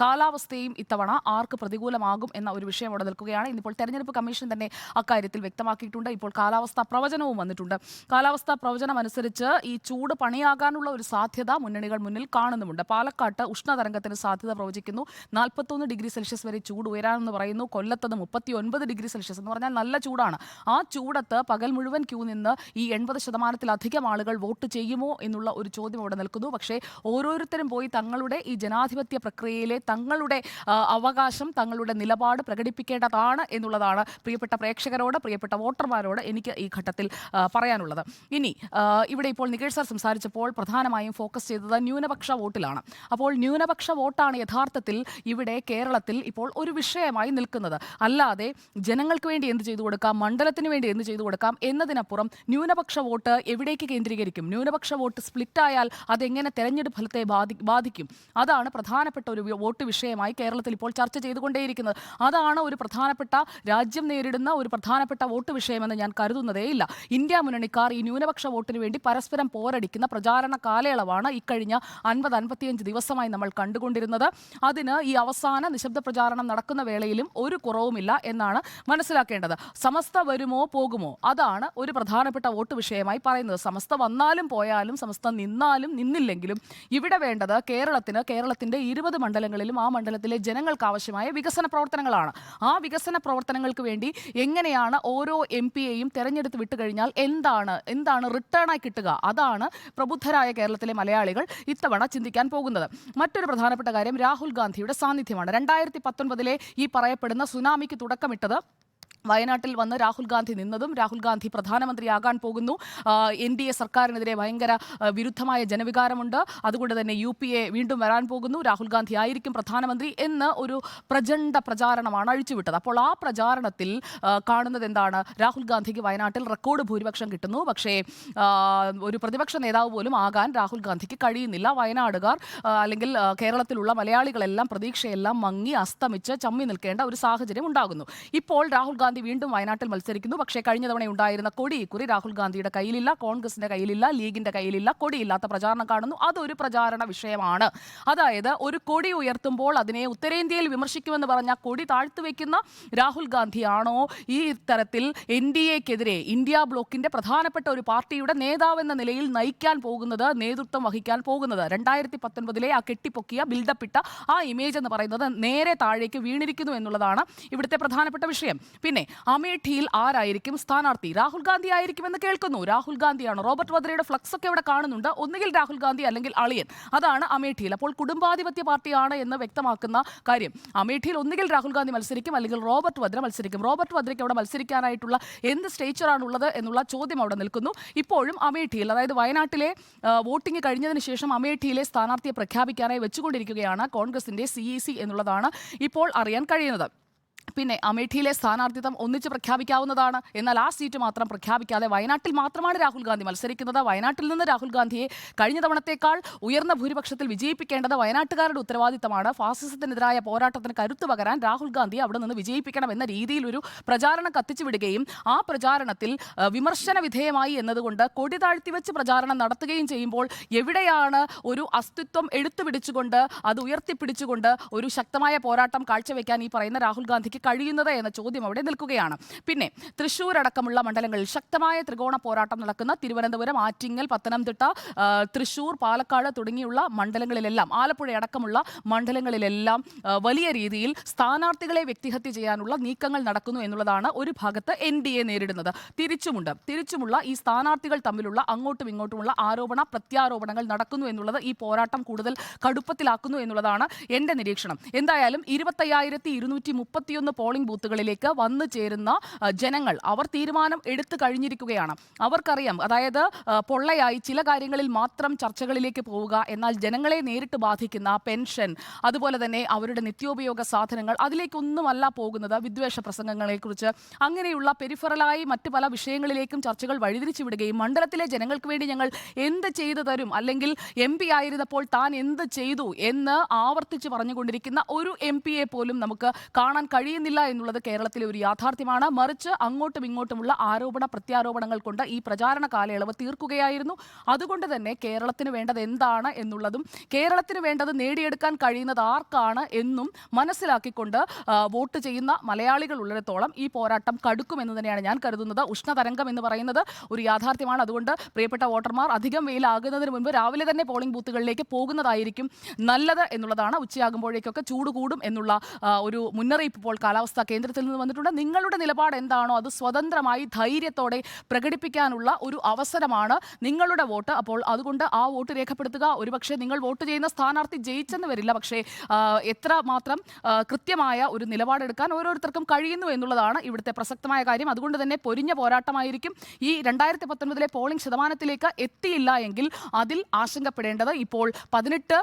കാലാവസ്ഥയും ഇത്തവണ ആർക്ക് പ്രതികൂലമാകും എന്ന ഒരു വിഷയം അവിടെ നിൽക്കുകയാണ്. ഇന്നിപ്പോൾ തെരഞ്ഞെടുപ്പ് കമ്മീഷൻ തന്നെ അക്കാര്യത്തിൽ വ്യക്തമാക്കിയിട്ടുണ്ട്. ഇപ്പോൾ കാലാവസ്ഥാ പ്രവചനവും വന്നിട്ടുണ്ട്. കാലാവസ്ഥാ പ്രവചനം അനുസരിച്ച് ഈ ചൂട് പണിയാകാനുള്ള ഒരു സാധ്യത മുന്നണികൾ മുന്നിൽ കാണുന്നുമുണ്ട്. പാലക്കാട്ട് ഉഷ്ണതരംഗത്തിന് സാധ്യത പ്രവചിക്കുന്നു. 41 ഡിഗ്രി സെൽഷ്യസ് വരെ ചൂട് ഉയരാമെന്ന് പറയുന്നു. കൊല്ലത്തത് 39 ഡിഗ്രി സെൽഷ്യസ് എന്ന് പറഞ്ഞാൽ നല്ല ചൂടാണ്. ആ ചൂടത്ത് പകൽ മുഴുവൻ ക്യൂ നിന്ന് ഈ 80%-ലധികം ആളുകൾ വോട്ട് ചെയ്യുമോ എന്നുള്ള ഒരു ചോദ്യം അവിടെ നിൽക്കുന്നു. പക്ഷേ ഓരോരുത്തരും പോയി തങ്ങളുടെ ഈ ജനാധിപത്യ പ്രക്രിയയിലെ തങ്ങളുടെ അവകാശം, തങ്ങളുടെ നിലപാട് പ്രകടിപ്പിക്കേണ്ടതാണ് എന്നുള്ളതാണ് പ്രിയപ്പെട്ട പ്രേക്ഷകരോട്, പ്രിയപ്പെട്ട വോട്ടർമാരോട് എനിക്ക് ഈ ഘട്ടത്തിൽ പറയാനുള്ളത്. ഇനി ഇവിടെ ഇപ്പോൾ നികേഷ് സാർ സംസാരിച്ചപ്പോൾ പ്രധാനമായും ഫോക്കസ് ചെയ്തത് ന്യൂനപക്ഷ വോട്ടിലാണ്. അപ്പോൾ ന്യൂനപക്ഷ വോട്ടാണ് യഥാർത്ഥത്തിൽ ഇവിടെ കേരളത്തിൽ ഇപ്പോൾ ഒരു വിഷയമായി നിൽക്കുന്നത്. അല്ലാതെ ജനങ്ങൾക്ക് വേണ്ടി എന്ത് ചെയ്തു കൊടുക്കാം, മണ്ഡലത്തിന് വേണ്ടി എന്ത് ചെയ്തു കൊടുക്കാം എന്നതിനപ്പുറം ന്യൂനപക്ഷ വോട്ട് എവിടേക്ക് കേന്ദ്രീകരിക്കും, ന്യൂനപക്ഷ വോട്ട് സ്പ്ലിറ്റായാൽ അതെങ്ങനെ തെരഞ്ഞെടുപ്പ് ഫലത്തെ ബാധിക്കും, അതാണ് പ്രധാനപ്പെട്ട ഒരു വോട്ട് വിഷയമായി കേരളത്തിൽ ഇപ്പോൾ ചർച്ച ചെയ്തുകൊണ്ടേയിരിക്കുന്നത്. അതാണ് ഒരു പ്രധാനപ്പെട്ട, രാജ്യം നേരിടുന്ന ഒരു പ്രധാനപ്പെട്ട വോട്ട് വിഷയമെന്ന് ഞാൻ കരുതുന്നതേയില്ല. ഇന്ത്യ മുന്നണിക്കാർ ഈ ന്യൂനപക്ഷ വോട്ടിന് വേണ്ടി പരസ്പരം പോരടിക്കുന്ന പ്രചാരണ കാലയളവാണ് ഇക്കഴിഞ്ഞ 50-55 ദിവസമായി നമ്മൾ കണ്ടുകൊണ്ടിരുന്നത്. അതിന് ഈ അവസാന നിശബ്ദ പ്രചാരണം നടക്കുന്ന വേളയിലും ഒരു കുറവുമില്ല എന്നാണ് മനസ്സിലാക്കേണ്ടത്. സമസ്ത വരുമോ പോകുമോ, അതാണ് ഒരു പ്രധാനപ്പെട്ട വോട്ട് വിഷയമായി പറയുന്നത്. സമസ്ത വന്നാലും പോയാലും, സമസ്ത നിന്നാലും നിന്നില്ലെങ്കിലും ഇവിടെ വേണ്ടത് കേരളത്തിന്റെ 20 മണ്ഡലങ്ങളിലും ആ മണ്ഡലത്തിലെ ജനങ്ങൾക്ക് ആവശ്യമായ വികസന പ്രവർത്തനങ്ങളാണ്. ആ വികസന പ്രവർത്തനങ്ങൾക്ക് വേണ്ടി എങ്ങനെയാണ് ഓരോ MP-യെയും തെരഞ്ഞെടുത്ത് വിട്ടുകഴിഞ്ഞാൽ എന്താണ് റിട്ടേണായി കിട്ടുക, അതാണ് പ്രബുദ്ധരായ കേരളത്തിലെ മലയാളികൾ ഇത്തവണ ചിന്തിക്കാൻ പോകുന്നത്. മറ്റൊരു പ്രധാനപ്പെട്ട കാര്യം രാഹുൽ ഗാന്ധിയുടെ സാന്നിധ്യമാണ്. 2019 ഈ പറയപ്പെടുന്ന സുനാമിക്ക് തുടക്കമിട്ടത് വയനാട്ടിൽ വന്ന് രാഹുൽ ഗാന്ധി നിന്നതും, രാഹുൽ ഗാന്ധി പ്രധാനമന്ത്രിയാകാൻ പോകുന്നു, NDA സർക്കാരിനെതിരെ ഭയങ്കര വിരുദ്ധമായ ജനവികാരമുണ്ട്, അതുകൊണ്ട് തന്നെ UPA വീണ്ടും വരാൻ പോകുന്നു, രാഹുൽ ഗാന്ധി ആയിരിക്കും പ്രധാനമന്ത്രി എന്ന് ഒരു പ്രചണ്ഡ പ്രചാരണമാണ് അഴിച്ചുവിട്ടത്. അപ്പോൾ ആ പ്രചാരണത്തിൽ കാണുന്നത് എന്താണ്? രാഹുൽ ഗാന്ധിക്ക് വയനാട്ടിൽ റെക്കോർഡ് ഭൂരിപക്ഷം കിട്ടുന്നു. പക്ഷേ ഒരു പ്രതിപക്ഷ നേതാവ് പോലും ആകാൻ രാഹുൽ ഗാന്ധിക്ക് കഴിയുന്നില്ല. വയനാടുകാർ അല്ലെങ്കിൽ കേരളത്തിലുള്ള മലയാളികളെല്ലാം പ്രതീക്ഷയെല്ലാം മങ്ങി അസ്തമിച്ച് ചമ്മി നിൽക്കേണ്ട ഒരു സാഹചര്യം ഉണ്ടാകുന്നു. ഇപ്പോൾ രാഹുൽ ഗാന്ധി വീണ്ടും വയനാട്ടിൽ മത്സരിക്കുന്നു. പക്ഷേ കഴിഞ്ഞ തവണ ഉണ്ടായിരുന്ന കൊടി ഇക്കുറി രാഹുൽ ഗാന്ധിയുടെ കയ്യിലില്ല, കോൺഗ്രസിന്റെ കയ്യിലില്ല, ലീഗിന്റെ കയ്യിലില്ല. കൊടിയില്ലാത്ത പ്രചാരണം കാണുന്നു. അതൊരു പ്രചാരണ വിഷയമാണ്. അതായത് ഒരു കൊടി ഉയർത്തുമ്പോൾ അതിനെ ഉത്തരേന്ത്യയിൽ വിമർശിക്കുമെന്ന് പറഞ്ഞ കൊടി താഴ്ത്തുവെക്കുന്ന രാഹുൽ ഗാന്ധിയാണോ ഈ തരത്തിൽ NDA-ക്കെതിരെ ഇന്ത്യ ബ്ലോക്കിന്റെ പ്രധാനപ്പെട്ട ഒരു പാർട്ടിയുടെ നേതാവെന്ന നിലയിൽ നയിക്കാൻ പോകുന്നത്, നേതൃത്വം വഹിക്കാൻ പോകുന്നത്? 2019 ആ കെട്ടിപ്പൊക്കിയ ബിൽഡപ്പിട്ട ആ ഇമേജ് എന്ന് പറയുന്നത് നേരെ താഴേക്ക് വീണിരിക്കുന്നു എന്നുള്ളതാണ് ഇവിടുത്തെ പ്രധാനപ്പെട്ട വിഷയം. പിന്നെ അമേഠിയിൽ ആരായിരിക്കും സ്ഥാനാർത്ഥി? രാഹുൽ ഗാന്ധി ആയിരിക്കുമെന്ന് കേൾക്കുന്നു. രാഹുൽ ഗാന്ധിയാണ്. റോബർട്ട് വദ്രയുടെ ഫ്ലക്സ് ഒക്കെ ഇവിടെ കാണുന്നുണ്ട്. ഒന്നുകിൽ രാഹുൽ ഗാന്ധി അല്ലെങ്കിൽ അളിയൻ, അതാണ് അമേഠിയിൽ. അപ്പോൾ കുടുംബാധിപത്യ പാർട്ടിയാണ് എന്ന് വ്യക്തമാക്കുന്ന കാര്യം. അമേഠിയിൽ ഒന്നുകിൽ രാഹുൽ ഗാന്ധി മത്സരിക്കും അല്ലെങ്കിൽ റോബർട്ട് വദ്ര മത്സരിക്കും. റോബർട്ട് വദ്രയ്ക്ക് അവിടെ മത്സരിക്കാനായിട്ടുള്ള എന്ത് സ്റ്റേച്ചറാണുള്ളത് എന്നുള്ള ചോദ്യം അവിടെ നിൽക്കുന്നു. ഇപ്പോഴും അമേഠിയിൽ, അതായത് വയനാട്ടിലെ വോട്ടിംഗ് കഴിഞ്ഞതിന് ശേഷം അമേഠിയിലെ സ്ഥാനാർത്ഥിയെ പ്രഖ്യാപിക്കാനായി വെച്ചുകൊണ്ടിരിക്കുകയാണ് കോൺഗ്രസിന്റെ CEC എന്നുള്ളതാണ് ഇപ്പോൾ അറിയാൻ കഴിയുന്നത്. പിന്നെ അമേഠിയിലെ സ്ഥാനാർത്ഥിത്വം ഒന്നിച്ച് പ്രഖ്യാപിക്കാവുന്നതാണ്. എന്നാൽ ആ സീറ്റ് മാത്രം പ്രഖ്യാപിക്കാതെ വയനാട്ടിൽ മാത്രമാണ് രാഹുൽ ഗാന്ധി മത്സരിക്കുന്നത്. വയനാട്ടിൽ നിന്ന് രാഹുൽ ഗാന്ധിയെ കഴിഞ്ഞ തവണത്തേക്കാൾ ഉയർന്ന ഭൂരിപക്ഷത്തിൽ വിജയിപ്പിക്കേണ്ടത് വയനാട്ടുകാരുടെ ഉത്തരവാദിത്തമാണ്. ഫാസിസത്തിനെതിരായ പോരാട്ടത്തിന് കരുത്തു പകരാൻ രാഹുൽ ഗാന്ധിയെ അവിടെ നിന്ന് വിജയിപ്പിക്കണം എന്ന രീതിയിൽ ഒരു പ്രചാരണം കത്തിച്ചു വിടുകയും ആ പ്രചാരണത്തിൽ വിമർശന വിധേയമായി എന്നതുകൊണ്ട് കൊടി താഴ്ത്തിവെച്ച് പ്രചാരണം നടത്തുകയും ചെയ്യുമ്പോൾ എവിടെയാണ് ഒരു അസ്തിത്വം എടുത്തുപിടിച്ചുകൊണ്ട് അത് ഉയർത്തിപ്പിടിച്ചുകൊണ്ട് ഒരു ശക്തമായ പോരാട്ടം കാഴ്ചവെക്കാൻ ഈ പറയുന്ന രാഹുൽ ഗാന്ധിക്ക് കഴിയുന്നത് എന്ന ചോദ്യം അവിടെ നിൽക്കുകയാണ്. പിന്നെ തൃശ്ശൂർ അടക്കമുള്ള മണ്ഡലങ്ങളിൽ ശക്തമായ ത്രികോണ പോരാട്ടം നടക്കുന്ന തിരുവനന്തപുരം, ആറ്റിങ്ങൽ, പത്തനംതിട്ട, തൃശ്ശൂർ, പാലക്കാട് തുടങ്ങിയുള്ള മണ്ഡലങ്ങളിലെല്ലാം, ആലപ്പുഴ അടക്കമുള്ള മണ്ഡലങ്ങളിലെല്ലാം വലിയ രീതിയിൽ സ്ഥാനാർത്ഥികളെ വ്യക്തിഹത്യ ചെയ്യാനുള്ള നീക്കങ്ങൾ നടക്കുന്നു എന്നുള്ളതാണ് ഒരു ഭാഗത്ത് NDA നേരിടുന്നത്. തിരിച്ചുമുള്ള ഈ സ്ഥാനാർത്ഥികൾ തമ്മിലുള്ള അങ്ങോട്ടും ഇങ്ങോട്ടുമുള്ള ആരോപണ പ്രത്യാരോപണങ്ങൾ നടക്കുന്നു എന്നുള്ളത് ഈ പോരാട്ടം കൂടുതൽ കടുപ്പത്തിലാക്കുന്നു എന്നുള്ളതാണ് എൻ്റെ നിരീക്ഷണം. എന്തായാലും 25,231 പോളിംഗ് ബൂത്തുകളിലേക്ക് വന്നു ചേരുന്ന ജനങ്ങൾ അവർ തീരുമാനം എടുത്തു കഴിഞ്ഞിരിക്കുകയാണ്. അവർക്കറിയാം, അതായത് പൊള്ളയായി ചില കാര്യങ്ങളിൽ മാത്രം ചർച്ചകളിലേക്ക് പോവുക, എന്നാൽ ജനങ്ങളെ നേരിട്ട് ബാധിക്കുന്ന പെൻഷൻ, അതുപോലെ തന്നെ അവരുടെ നിത്യോപയോഗ സാധനങ്ങൾ, അതിലേക്കൊന്നുമല്ല പോകുന്നത്. വിദ്വേഷ പ്രസംഗങ്ങളെക്കുറിച്ച് അങ്ങനെയുള്ള പെരിഫറലായി മറ്റ് പല വിഷയങ്ങളിലേക്കും ചർച്ചകൾ വഴിതിരിച്ചു വിടുകയും മണ്ഡലത്തിലെ ജനങ്ങൾക്ക് വേണ്ടി ഞങ്ങൾ എന്ത് ചെയ്തു തരും, അല്ലെങ്കിൽ MP ആയിരുന്നപ്പോൾ താൻ എന്ത് ചെയ്തു എന്ന് ആവർത്തിച്ച് പറഞ്ഞുകൊണ്ടിരിക്കുന്ന ഒരു MP-യെ പോലും നമുക്ക് കാണാൻ കഴിയുന്നില്ല എന്നുള്ളത് കേരളത്തിലെ ഒരു യാഥാർത്ഥ്യമാണ്. മറിച്ച് അങ്ങോട്ടും ഇങ്ങോട്ടുമുള്ള ആരോപണ പ്രത്യാരോപണങ്ങൾ കൊണ്ട് ഈ പ്രചാരണ കാലയളവ് തീർക്കുകയായിരുന്നു. അതുകൊണ്ട് തന്നെ കേരളത്തിന് വേണ്ടത് എന്താണ് എന്നുള്ളതും കേരളത്തിന് വേണ്ടത് നേടിയെടുക്കാൻ കഴിയുന്നത് ആർക്കാണ് എന്നും മനസ്സിലാക്കിക്കൊണ്ട് വോട്ട് ചെയ്യുന്ന മലയാളികൾ ഉള്ളിടത്തോളം ഈ പോരാട്ടം കടുക്കുമെന്ന് തന്നെയാണ് ഞാൻ കരുതുന്നത്. ഉഷ്ണതരംഗം എന്ന് പറയുന്നത് ഒരു യാഥാർത്ഥ്യമാണ്. അതുകൊണ്ട് പ്രിയപ്പെട്ട വോട്ടർമാർ അധികം വെയിലാകുന്നതിന് മുൻപ് രാവിലെ തന്നെ പോളിംഗ് ബൂത്തുകളിലേക്ക് പോകുന്നതായിരിക്കും നല്ലത് എന്നുള്ളതാണ്. ഉച്ചയാകുമ്പോഴേക്കൊക്കെ ചൂട് കൂടും എന്നുള്ള ഒരു മുന്നറിയിപ്പ് ഇപ്പോൾ കാലാവസ്ഥാ കേന്ദ്രത്തിൽ നിന്ന് വന്നിട്ടുണ്ട്. നിങ്ങളുടെ നിലപാട് എന്താണോ അത് സ്വതന്ത്രമായി ധൈര്യത്തോടെ പ്രകടിപ്പിക്കാനുള്ള ഒരു അവസരമാണ് നിങ്ങളുടെ വോട്ട്. അപ്പോൾ അതുകൊണ്ട് ആ വോട്ട് രേഖപ്പെടുത്തുക. ഒരുപക്ഷെ നിങ്ങൾ വോട്ട് ചെയ്യുന്ന സ്ഥാനാർത്ഥി ജയിച്ചെന്ന് വരില്ല, പക്ഷേ എത്ര മാത്രം കൃത്യമായ ഒരു നിലപാടെടുക്കാൻ ഓരോരുത്തർക്കും കഴിയുന്നു എന്നുള്ളതാണ് ഇവിടുത്തെ പ്രസക്തമായ കാര്യം. അതുകൊണ്ട് തന്നെ പൊരിഞ്ഞ പോരാട്ടമായിരിക്കും. ഈ 2019 പോളിംഗ് ശതമാനത്തിലേക്ക് എത്തിയില്ല എങ്കിൽ അതിൽ ആശങ്കപ്പെടേണ്ടത് ഇപ്പോൾ 18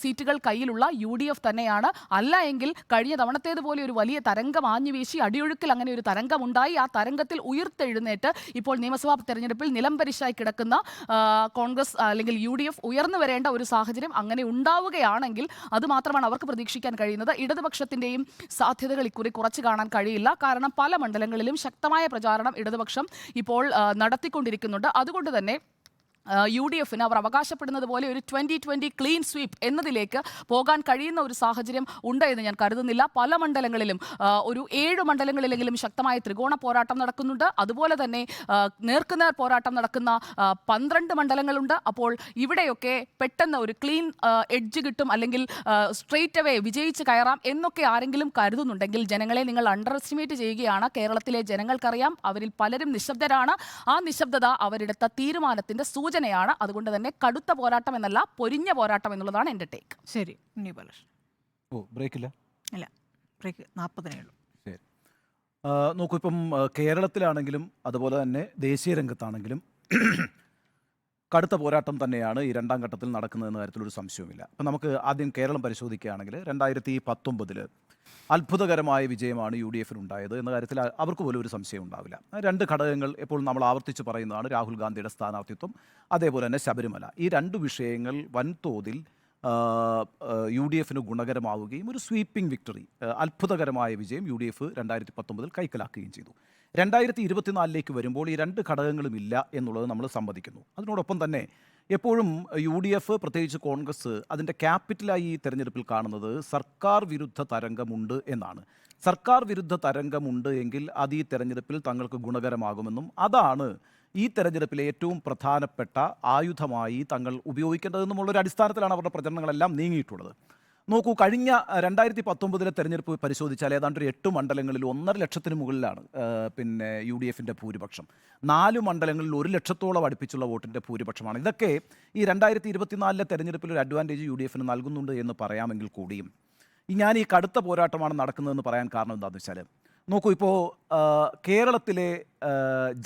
സീറ്റുകൾ കയ്യിലുള്ള UDF തന്നെയാണ്. അല്ല എങ്കിൽ കഴിഞ്ഞ തവണത്തേതുപോലെ ഒരു വലിയ തരംഗം ആഞ്ഞുവീശി അടിയൊഴുക്കിൽ അങ്ങനെ ഒരു തരംഗമുണ്ടായി. ആ തരംഗത്തിൽ ഉയർത്തെഴുന്നേറ്റ് ഇപ്പോൾ നിയമസഭാ തെരഞ്ഞെടുപ്പിൽ നിലംപരിശായി കിടക്കുന്ന കോൺഗ്രസ് അല്ലെങ്കിൽ UDF ഉയർന്നു വരേണ്ട ഒരു സാഹചര്യം അങ്ങനെ ഉണ്ടാവുകയാണെങ്കിൽ അത് മാത്രമാണ് അവർക്ക് പ്രതീക്ഷിക്കാൻ കഴിയുന്നത്. ഇടതുപക്ഷത്തിൻ്റെയും സാധ്യതകൾ ഇക്കുറി കുറച്ച് കാണാൻ കഴിയില്ല. കാരണം പല മണ്ഡലങ്ങളിലും ശക്തമായ പ്രചാരണം ഇടതുപക്ഷം ഇപ്പോൾ നടത്തിക്കൊണ്ടിരിക്കുന്നുണ്ട്. അതുകൊണ്ട് തന്നെ UDF-ന് അവർ അവകാശപ്പെടുന്നത് പോലെ ഒരു 2020 ക്ലീൻ സ്വീപ്പ് എന്നതിലേക്ക് പോകാൻ കഴിയുന്ന ഒരു സാഹചര്യം ഉണ്ട് എന്ന് ഞാൻ കരുതുന്നില്ല. പല മണ്ഡലങ്ങളിലും ഒരു 7 മണ്ഡലങ്ങളിലെങ്കിലും ശക്തമായ ത്രികോണ പോരാട്ടം നടക്കുന്നുണ്ട്. അതുപോലെ തന്നെ നേർക്കുനേർ പോരാട്ടം നടക്കുന്ന 12 മണ്ഡലങ്ങളുണ്ട്. അപ്പോൾ ഇവിടെയൊക്കെ പെട്ടെന്ന് ഒരു ക്ലീൻ എഡ്ജ് കിട്ടും, അല്ലെങ്കിൽ സ്ട്രെയിറ്റ് അവേ വിജയിച്ച് കയറാം എന്നൊക്കെ ആരെങ്കിലും കരുതുന്നുണ്ടെങ്കിൽ ജനങ്ങളെ നിങ്ങൾ അണ്ടർ എസ്റ്റിമേറ്റ് ചെയ്യുകയാണ്. കേരളത്തിലെ ജനങ്ങൾക്കറിയാം, അവരിൽ പലരും നിശബ്ദരാണ്. ആ നിശബ്ദത അവരെടുത്ത തീരുമാനത്തിന്റെ സൂചനയാണ്. അതുകൊണ്ട് തന്നെ കടുത്ത പോരാട്ടം എന്നല്ല, പൊരിഞ്ഞ പോരാട്ടം എന്നുള്ളതാണ് എൻ്റെ ടേക്ക്. ശരി, ബ്രേക്കില്ല, ഇല്ല, ബ്രേക്ക് 40 ഉള്ളൂ. ശരി, നോക്കൂ, ഇപ്പം കേരളത്തിലാണെങ്കിലും അതുപോലെ തന്നെ ദേശീയ രംഗത്താണെങ്കിലും കടുത്ത പോരാട്ടം തന്നെയാണ് ഈ രണ്ടാം ഘട്ടത്തിൽ നടക്കുന്നതെന്ന കാര്യത്തിലൊരു സംശയവുമില്ല. അപ്പം നമുക്ക് ആദ്യം കേരളം പരിശോധിക്കുകയാണെങ്കിൽ 2019 അത്ഭുതകരമായ വിജയമാണ് UDF-നുണ്ടായത് എന്ന കാര്യത്തിൽ അവർക്ക് പോലും ഒരു സംശയം ഉണ്ടാവില്ല. 2 ഘടകങ്ങൾ എപ്പോൾ നമ്മൾ ആവർത്തിച്ച് പറയുന്നതാണ്: രാഹുൽ ഗാന്ധിയുടെ സ്ഥാനാർത്ഥിത്വം, അതേപോലെ തന്നെ ശബരിമല. ഈ 2 വിഷയങ്ങൾ വൻതോതിൽ UDF-ന് ഗുണകരമാവുകയും ഒരു സ്വീപ്പിംഗ് വിക്ടറി, അത്ഭുതകരമായ വിജയം UDF 2019 കൈക്കലാക്കുകയും ചെയ്തു. 2024 വരുമ്പോൾ ഈ 2 ഘടകങ്ങളും ഇല്ല എന്നുള്ളത് നമ്മൾ സമ്മതിക്കുന്നു. അതിനോടൊപ്പം തന്നെ എപ്പോഴും UDF, പ്രത്യേകിച്ച് കോൺഗ്രസ്, അതിൻ്റെ ക്യാപിറ്റലായി ഈ തെരഞ്ഞെടുപ്പിൽ കാണുന്നത് സർക്കാർ വിരുദ്ധ തരംഗമുണ്ട് എന്നാണ്. സർക്കാർ വിരുദ്ധ തരംഗമുണ്ട് എങ്കിൽ അത് ഈ തെരഞ്ഞെടുപ്പിൽ തങ്ങൾക്ക് ഗുണകരമാകുമെന്നും അതാണ് ഈ തെരഞ്ഞെടുപ്പിലെ ഏറ്റവും പ്രധാനപ്പെട്ട ആയുധമായി തങ്ങൾ ഉപയോഗിക്കേണ്ടതെന്നുമുള്ളൊരു അടിസ്ഥാനത്തിലാണ് അവരുടെ പ്രചരണങ്ങളെല്ലാം നീങ്ങിയിട്ടുള്ളത്. നോക്കൂ, കഴിഞ്ഞ 2019 തെരഞ്ഞെടുപ്പ് പരിശോധിച്ചാൽ ഏതാണ്ട് 8 മണ്ഡലങ്ങളിൽ 1.5 ലക്ഷത്തിന് മുകളിലാണ് UDF-ൻ്റെ ഭൂരിപക്ഷം. 4 മണ്ഡലങ്ങളിൽ 1 ലക്ഷത്തോളം അടുപ്പിച്ചുള്ള വോട്ടിൻ്റെ ഭൂരിപക്ഷമാണ്. ഇതൊക്കെ ഈ 2024 തെരഞ്ഞെടുപ്പിൽ ഒരു അഡ്വാൻറ്റേജ് UDF-ന് നൽകുന്നുണ്ട് എന്ന് പറയാമെങ്കിൽ കൂടിയും ഞാൻ ഈ കടുത്ത പോരാട്ടമാണ് നടക്കുന്നതെന്ന് പറയാൻ കാരണം എന്താണെന്ന് വെച്ചാൽ, നോക്കൂ, ഇപ്പോൾ കേരളത്തിലെ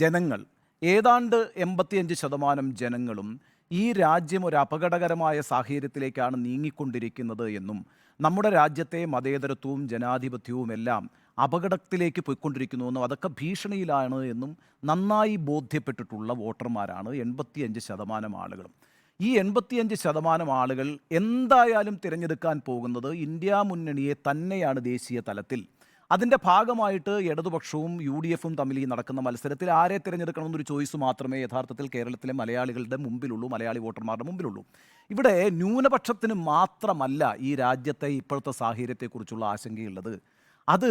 ജനങ്ങൾ ഏതാണ്ട് 85% ജനങ്ങളും ഈ രാജ്യം ഒരു അപകടകരമായ സാഹചര്യത്തിലേക്കാണ് നീങ്ങിക്കൊണ്ടിരിക്കുന്നത് എന്നും നമ്മുടെ രാജ്യത്തെ മതേതരത്വവും ജനാധിപത്യവും എല്ലാം അപകടത്തിലേക്ക് പോയിക്കൊണ്ടിരിക്കുന്നുവെന്നും അതൊക്കെ ഭീഷണിയിലാണ് എന്നും നന്നായി ബോധ്യപ്പെട്ടിട്ടുള്ള വോട്ടർമാരാണ് 85% ആളുകളും. ഈ 85% ആളുകൾ എന്തായാലും തിരഞ്ഞെടുക്കാൻ പോകുന്നത് ഇന്ത്യ മുന്നണിയെ തന്നെയാണ് ദേശീയ തലത്തിൽ. അതിൻ്റെ ഭാഗമായിട്ട് ഇടതുപക്ഷവും UDFും തമ്മിൽ ഈ നടക്കുന്ന മത്സരത്തിൽ ആരെ തിരഞ്ഞെടുക്കണമെന്നൊരു ചോയ്സ് മാത്രമേ യഥാർത്ഥത്തിൽ കേരളത്തിലെ മലയാളികളുടെ മുമ്പിലുള്ളൂ, മലയാളി വോട്ടർമാരുടെ മുമ്പിലുള്ളൂ. ഇവിടെ ന്യൂനപക്ഷത്തിന് മാത്രമല്ല ഈ രാജ്യത്തെ ഇപ്പോഴത്തെ സാഹചര്യത്തെക്കുറിച്ചുള്ള ആശങ്കയുള്ളത്. അത്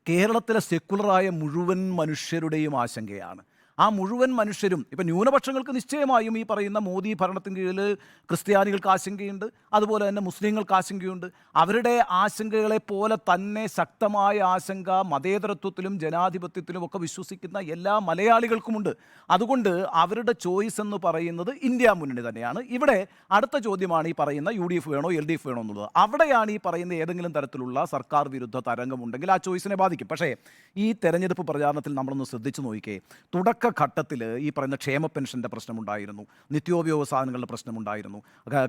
കേരളത്തിലെ സെക്കുലറായ മുഴുവൻ മനുഷ്യരുടെയും ആശങ്കയാണ്. ആ മുഴുവൻ മനുഷ്യരും ഇപ്പം ന്യൂനപക്ഷങ്ങൾക്ക് നിശ്ചയമായും ഈ പറയുന്ന മോദി ഭരണത്തിന് കീഴിൽ ക്രിസ്ത്യാനികൾക്ക് ആശങ്കയുണ്ട്, അതുപോലെ തന്നെ മുസ്ലിങ്ങൾക്ക് ആശങ്കയുണ്ട്. അവരുടെ ആശങ്കകളെ പോലെ തന്നെ ശക്തമായ ആശങ്ക മതേതരത്വത്തിലും ജനാധിപത്യത്തിലും ഒക്കെ വിശ്വസിക്കുന്ന എല്ലാ മലയാളികൾക്കുമുണ്ട്. അതുകൊണ്ട് അവരുടെ ചോയ്സ് എന്ന് പറയുന്നത് ഇന്ത്യ മുന്നണി തന്നെയാണ്. ഇവിടെ അടുത്ത ചോദ്യമാണ് ഈ പറയുന്ന UDF വേണോ LDF വേണോ എന്നുള്ളത്. അവിടെയാണ് ഈ പറയുന്ന ഏതെങ്കിലും തരത്തിലുള്ള സർക്കാർ വിരുദ്ധ തരംഗമുണ്ടെങ്കിൽ ആ ചോയ്സിനെ ബാധിക്കും. പക്ഷേ ഈ തെരഞ്ഞെടുപ്പ് പ്രചാരണത്തിൽ നമ്മളൊന്ന് ശ്രദ്ധിച്ചു നോക്കിക്കേ. തുടക്കഘട്ടത്തിൽ ഈ പറയുന്ന ക്ഷേമ പെൻഷൻ്റെ പ്രശ്നമുണ്ടായിരുന്നു, നിത്യോപയോഗ സാധനങ്ങളുടെ പ്രശ്നമുണ്ടായിരുന്നു,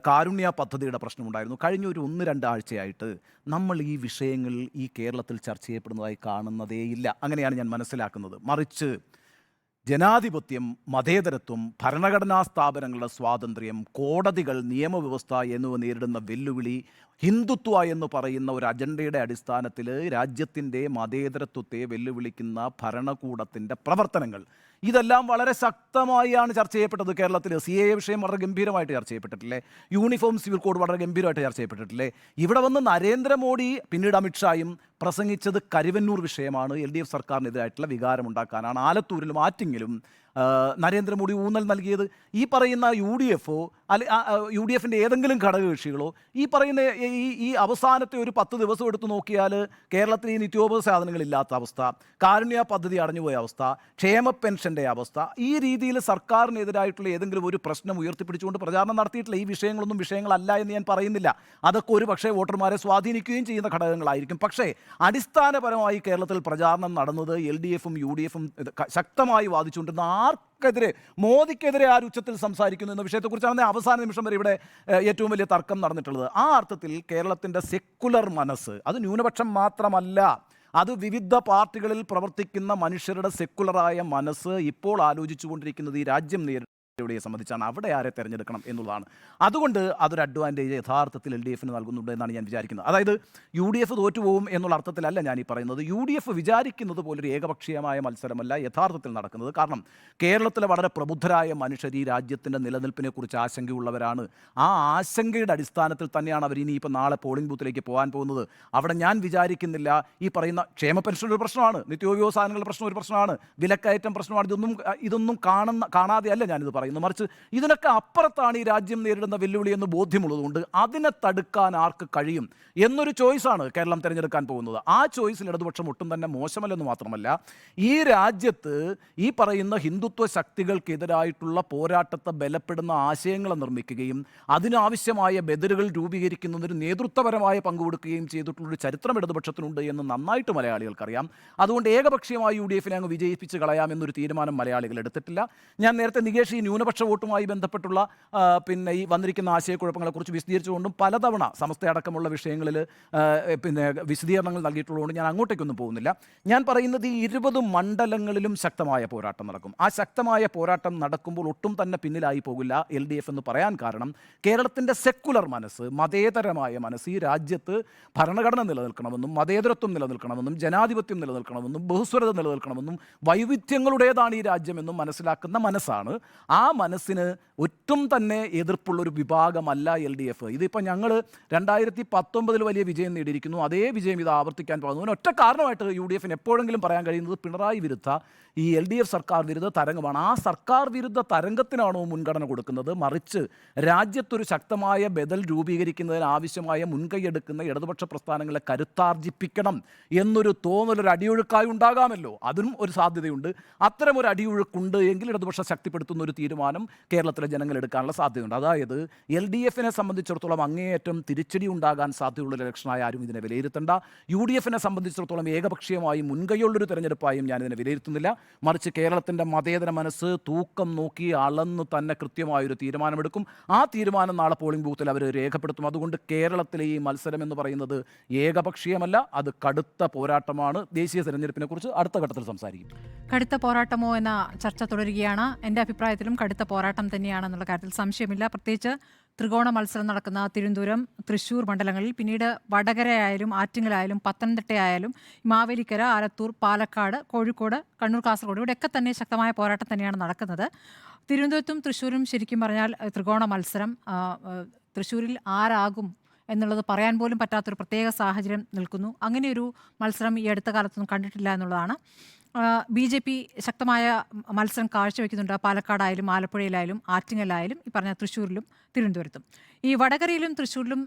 കാരുണ്യ പദ്ധതിയുടെ പ്രശ്നമുണ്ടായിരുന്നു. കഴിഞ്ഞ ഒരു 1-2 ആഴ്ചയായിട്ട് നമ്മൾ ഈ വിഷയങ്ങൾ ഈ കേരളത്തിൽ ചർച്ച ചെയ്യപ്പെടുന്നതായി കാണുന്നതേയില്ല. അങ്ങനെയാണ് ഞാൻ മനസ്സിലാക്കുന്നത്. മറിച്ച് ജനാധിപത്യം, മതേതരത്വം, ഭരണഘടനാ സ്ഥാപനങ്ങളുടെ സ്വാതന്ത്ര്യം, കോടതികൾ, നിയമവ്യവസ്ഥ എന്നിവ നേരിടുന്ന വെല്ലുവിളി, ഹിന്ദുത്വ എന്ന് പറയുന്ന ഒരു അജണ്ടയുടെ അടിസ്ഥാനത്തിൽ രാജ്യത്തിൻ്റെ മതേതരത്വത്തെ വെല്ലുവിളിക്കുന്ന ഭരണകൂടത്തിൻ്റെ പ്രവർത്തനങ്ങൾ, ഇതെല്ലാം വളരെ ശക്തമായാണ് ചർച്ച ചെയ്യപ്പെട്ടത്. കേരളത്തിൽ CAA വിഷയം വളരെ ഗംഭീരമായിട്ട് ചർച്ച ചെയ്യപ്പെട്ടിട്ടില്ലേ? യൂണിഫോം സിവിൽ കോഡ് വളരെ ഗംഭീരമായിട്ട് ചർച്ച ചെയ്യപ്പെട്ടിട്ടില്ലേ? ഇവിടെ വന്ന് നരേന്ദ്രമോദി പിന്നീട് അമിത്ഷായും പ്രസംഗിച്ചത് കരിവന്നൂർ വിഷയമാണ്. LDF സർക്കാരിനെതിരായിട്ടുള്ള വികാരമുണ്ടാക്കാനാണ്. ആലത്തൂരിലും ആറ്റിങ്ങിലും നരേന്ദ്രമോദി ഊന്നൽ നൽകിയത്. ഈ പറയുന്ന UDFോ UDFിൻ്റെ ഏതെങ്കിലും ഘടകകക്ഷികളോ ഈ പറയുന്ന ഈ അവസാനത്തെ ഒരു 10 ദിവസം എടുത്ത് നോക്കിയാൽ കേരളത്തിൽ ഈ നിത്യോപയോഗ സാധനങ്ങളില്ലാത്ത അവസ്ഥ, കാരുണ്യ പദ്ധതി അടഞ്ഞുപോയ അവസ്ഥ, ക്ഷേമ പെൻഷൻ്റെ അവസ്ഥ, ഈ രീതിയിൽ സർക്കാരിനെതിരായിട്ടുള്ള ഏതെങ്കിലും ഒരു പ്രശ്നം ഉയർത്തിപ്പിടിച്ചുകൊണ്ട് പ്രചാരണം നടത്തിയിട്ടില്ല. ഈ വിഷയങ്ങളൊന്നും വിഷയങ്ങളല്ല എന്ന് ഞാൻ പറയുന്നില്ല. അതൊക്കെ ഒരു പക്ഷേ വോട്ടർമാരെ സ്വാധീനിക്കുകയും ചെയ്യുന്ന ഘടകങ്ങളായിരിക്കും. പക്ഷേ അടിസ്ഥാനപരമായി കേരളത്തിൽ പ്രചാരണം നടന്നത് LDFും UDFും ശക്തമായി വാദിച്ചുകൊണ്ടിരുന്ന ആർക്കെതിരെ, മോദിക്കെതിരെ ആര് ഉച്ചത്തിൽ സംസാരിക്കുന്നു എന്ന വിഷയത്തെക്കുറിച്ചാണ് അവസാന നിമിഷം വരെ ഇവിടെ ഏറ്റവും വലിയ തർക്കം നടന്നിട്ടുള്ളത്. ആ അർത്ഥത്തിൽ കേരളത്തിൻ്റെ സെക്കുലർ മനസ്സ്, അത് ന്യൂനപക്ഷം മാത്രമല്ല, അത് വിവിധ പാർട്ടികളിൽ പ്രവർത്തിക്കുന്ന മനുഷ്യരുടെ സെക്കുലറായ മനസ്സ് ഇപ്പോൾ ആലോചിച്ചു കൊണ്ടിരിക്കുന്നത് ഈ രാജ്യം യെ സംബന്ധിച്ചാണ്. അവിടെ ആരെ തിരഞ്ഞെടുക്കണം എന്നുള്ളതാണ്. അതുകൊണ്ട് അതൊരു അഡ്വാൻറ്റേജ് യഥാർത്ഥത്തിൽ LDFന് നൽകുന്നുണ്ട് എന്നാണ് ഞാൻ വിചാരിക്കുന്നത്. അതായത് UDF തോറ്റുപോകും എന്നുള്ള അർത്ഥത്തിലല്ല ഞാൻ ഈ പറയുന്നത്. UDF വിചാരിക്കുന്നത് പോലൊരു ഏകപക്ഷീയമായ മത്സരമല്ല യഥാർത്ഥത്തിൽ നടക്കുന്നത്. കാരണം കേരളത്തിലെ വളരെ പ്രബുദ്ധരായ മനുഷ്യർ ഈ രാജ്യത്തിൻ്റെ നിലനിൽപ്പിനെക്കുറിച്ച് ആശങ്കയുള്ളവരാണ്. ആ ആശങ്കയുടെ അടിസ്ഥാനത്തിൽ തന്നെയാണ് അവർ ഇനിയിപ്പോൾ നാളെ പോളിംഗ് ബൂത്തിലേക്ക് പോകാൻ പോകുന്നത്. അവിടെ ഞാൻ വിചാരിക്കുന്നില്ല ഈ പറയുന്ന ക്ഷേമ പെൻഷൻ ഒരു പ്രശ്നമാണ്, നിത്യോപയോഗ സാധനങ്ങളുടെ പ്രശ്നം ഒരു പ്രശ്നമാണ്, വിലക്കയറ്റം പ്രശ്നമാണ്. ഇതൊന്നും കാണാതെയല്ല ഞാനിത് പറയുന്നത്. മറിച്ച് ഇതിനൊക്കെ അപ്പുറത്താണ് ഈ രാജ്യം നേരിടുന്ന വെല്ലുവിളി എന്ന് ബോധ്യമുള്ളതുകൊണ്ട് അതിനെ തടുക്കാൻ ആർക്ക് കഴിയും എന്നൊരു ചോയ്സാണ് കേരളം തിരഞ്ഞെടുക്കാൻ പോകുന്നത്. ആ ചോയ്സിൽ ഇടതുപക്ഷം ഒട്ടും തന്നെ മോശമല്ലെന്ന് മാത്രമല്ല, ഈ രാജ്യത്ത് ഈ പറയുന്ന ഹിന്ദുത്വ ശക്തികൾക്കെതിരായിട്ടുള്ള പോരാട്ടത്തെ ബലപ്പെടുന്ന ആശയങ്ങൾ നിർമ്മിക്കുകയും അതിനാവശ്യമായ ബദലുകൾ രൂപീകരിക്കുന്നതിന് നേതൃത്വപരമായ പങ്കുകൊടുക്കുകയും ചെയ്തിട്ടുള്ളൊരു ചരിത്രം ഇടതുപക്ഷത്തിനുണ്ട് എന്ന് നന്നായിട്ട് മലയാളികൾക്കറിയാം. അതുകൊണ്ട് ഏകപക്ഷീയമായി UDFനെ അങ്ങ് വിജയിപ്പിച്ച് കളയാമെന്നൊരു തീരുമാനം മലയാളികൾ എടുത്തിട്ടില്ല. ഞാൻ നേരത്തെ നികേഷ് ഈ ന്യൂനപക്ഷ വോട്ടുമായി ബന്ധപ്പെട്ടുള്ള പിന്നെ ഈ വന്നിരിക്കുന്ന ആശയക്കുഴപ്പങ്ങളെക്കുറിച്ച് വിശദീകരിച്ചുകൊണ്ടും പലതവണ സമസ്തയടക്കമുള്ള വിഷയങ്ങളിൽ പിന്നെ വിശദീകരണങ്ങൾ നൽകിയിട്ടുള്ളതുകൊണ്ട് ഞാൻ അങ്ങോട്ടേക്കൊന്നും പോകുന്നില്ല. ഞാൻ പറയുന്നത് ഈ 20 മണ്ഡലങ്ങളിലും ശക്തമായ പോരാട്ടം നടക്കും. ആ ശക്തമായ പോരാട്ടം നടക്കുമ്പോൾ ഒട്ടും തന്നെ പിന്നിലായി പോകില്ല LDF എന്ന് പറയാൻ കാരണം കേരളത്തിൻ്റെ സെക്കുലർ മനസ്സ്, മതേതരമായ മനസ്സ്, ഈ രാജ്യത്ത് ഭരണഘടന നിലനിൽക്കണമെന്നും മതേതരത്വം നിലനിൽക്കണമെന്നും ജനാധിപത്യം നിലനിൽക്കണമെന്നും ബഹുസ്വരത നിലനിൽക്കണമെന്നും വൈവിധ്യങ്ങളുടേതാണ് ഈ രാജ്യമെന്നും മനസ്സിലാക്കുന്ന മനസ്സാണ്. ആ മനസ്സിന് ഒട്ടും തന്നെ എതിർപ്പുള്ളൊരു വിഭാഗമല്ല LDF. ഇതിപ്പോൾ ഞങ്ങൾ 2019 വലിയ വിജയം നേടിയിരിക്കുന്നു. അതേ വിജയം ഇത് ആവർത്തിക്കാൻ പോകുന്നു. ഒറ്റ കാരണമായിട്ട് UDFന് എപ്പോഴെങ്കിലും പറയാൻ കഴിയുന്നത് പിണറായി വിരുദ്ധ ഈ LDF സർക്കാർ വിരുദ്ധ തരംഗമാണ്. ആ സർക്കാർ വിരുദ്ധ തരംഗത്തിനാണോ മുൻഗണന കൊടുക്കുന്നത്? മറിച്ച് രാജ്യത്തൊരു ശക്തമായ ബദൽ രൂപീകരിക്കുന്നതിന് ആവശ്യമായ മുൻകൈയെടുക്കുന്ന ഇടതുപക്ഷ പ്രസ്ഥാനങ്ങളെ കരുത്താർജിപ്പിക്കണം എന്നൊരു തോന്നലൊരു അടിയൊഴുക്കായി ഉണ്ടാകാമല്ലോ. അതിനും ഒരു സാധ്യതയുണ്ട്. അത്തരം ഒരു അടിയൊഴുക്കുണ്ട് എങ്കിൽ ഇടതുപക്ഷം ശക്തിപ്പെടുത്തുന്ന ഒരു തീരുമാനം തീരുമാനം കേരളത്തിലെ ജനങ്ങൾ എടുക്കാനുള്ള സാധ്യതയുണ്ട്. അതായത് LDF-നെ സംബന്ധിച്ചിടത്തോളം അങ്ങേയറ്റം തിരിച്ചടി ഉണ്ടാകാൻ സാധ്യതയുള്ള ഇലക്ഷനായി ആരും ഇതിനെ വിലയിരുത്തേണ്ട. UDF-നെ സംബന്ധിച്ചിടത്തോളം ഏകപക്ഷീയമായി മുൻകൈയുള്ളൊരു തെരഞ്ഞെടുപ്പായും ഞാനിതിനെ വിലയിരുത്തുന്നില്ല. മറിച്ച് കേരളത്തിൻ്റെ മതേതര മനസ്സ് തൂക്കം നോക്കി അളന്ന് തന്നെ കൃത്യമായൊരു തീരുമാനമെടുക്കും. ആ തീരുമാനം നാളെ പോളിംഗ് ബൂത്തിൽ അവർ രേഖപ്പെടുത്തും. അതുകൊണ്ട് കേരളത്തിലെ ഈ മത്സരം എന്ന് പറയുന്നത് ഏകപക്ഷീയമല്ല, അത് കടുത്ത പോരാട്ടമാണ്. ദേശീയ തെരഞ്ഞെടുപ്പിനെ കുറിച്ച് അടുത്ത ഘട്ടത്തിൽ സംസാരിക്കും. കടുത്ത പോരാട്ടമോ എന്ന ചർച്ച തുടരുകയാണ്. എൻ്റെ അഭിപ്രായത്തിലും കടുത്ത പോരാട്ടം തന്നെയാണെന്നുള്ള കാര്യത്തിൽ സംശയമില്ല. പ്രത്യേകിച്ച് ത്രികോണ മത്സരം നടക്കുന്ന തിരുവനന്തപുരം, തൃശ്ശൂർ മണ്ഡലങ്ങളിൽ, പിന്നീട് വടകരയായാലും ആറ്റിങ്ങലായാലും പത്തനംതിട്ടയായാലും മാവേലിക്കര, ആലത്തൂർ, പാലക്കാട്, കോഴിക്കോട്, കണ്ണൂർ, കാസർഗോഡ് ഇവിടെയൊക്കെ തന്നെ ശക്തമായ പോരാട്ടം തന്നെയാണ് നടക്കുന്നത്. തിരുവനന്തപുരത്തും തൃശ്ശൂരും ശരിക്കും പറഞ്ഞാൽ ത്രികോണ മത്സരം. തൃശ്ശൂരിൽ ആരാകും എന്നുള്ളത് പറയാൻ പോലും പറ്റാത്തൊരു പ്രത്യേക സാഹചര്യം നിൽക്കുന്നു. അങ്ങനെയൊരു മത്സരം ഈ അടുത്ത കാലത്തൊന്നും കണ്ടിട്ടില്ല എന്നുള്ളതാണ്. BJP ശക്തമായ മത്സരം കാഴ്ചവെക്കുന്നുണ്ട്. പാലക്കാടായാലും ആലപ്പുഴയിലായാലും ആറ്റിങ്ങലായാലും ഈ പറഞ്ഞ തൃശ്ശൂരിലും തിരുവനന്തപുരത്തും. ഈ വടകരയിലും തൃശ്ശൂരിലും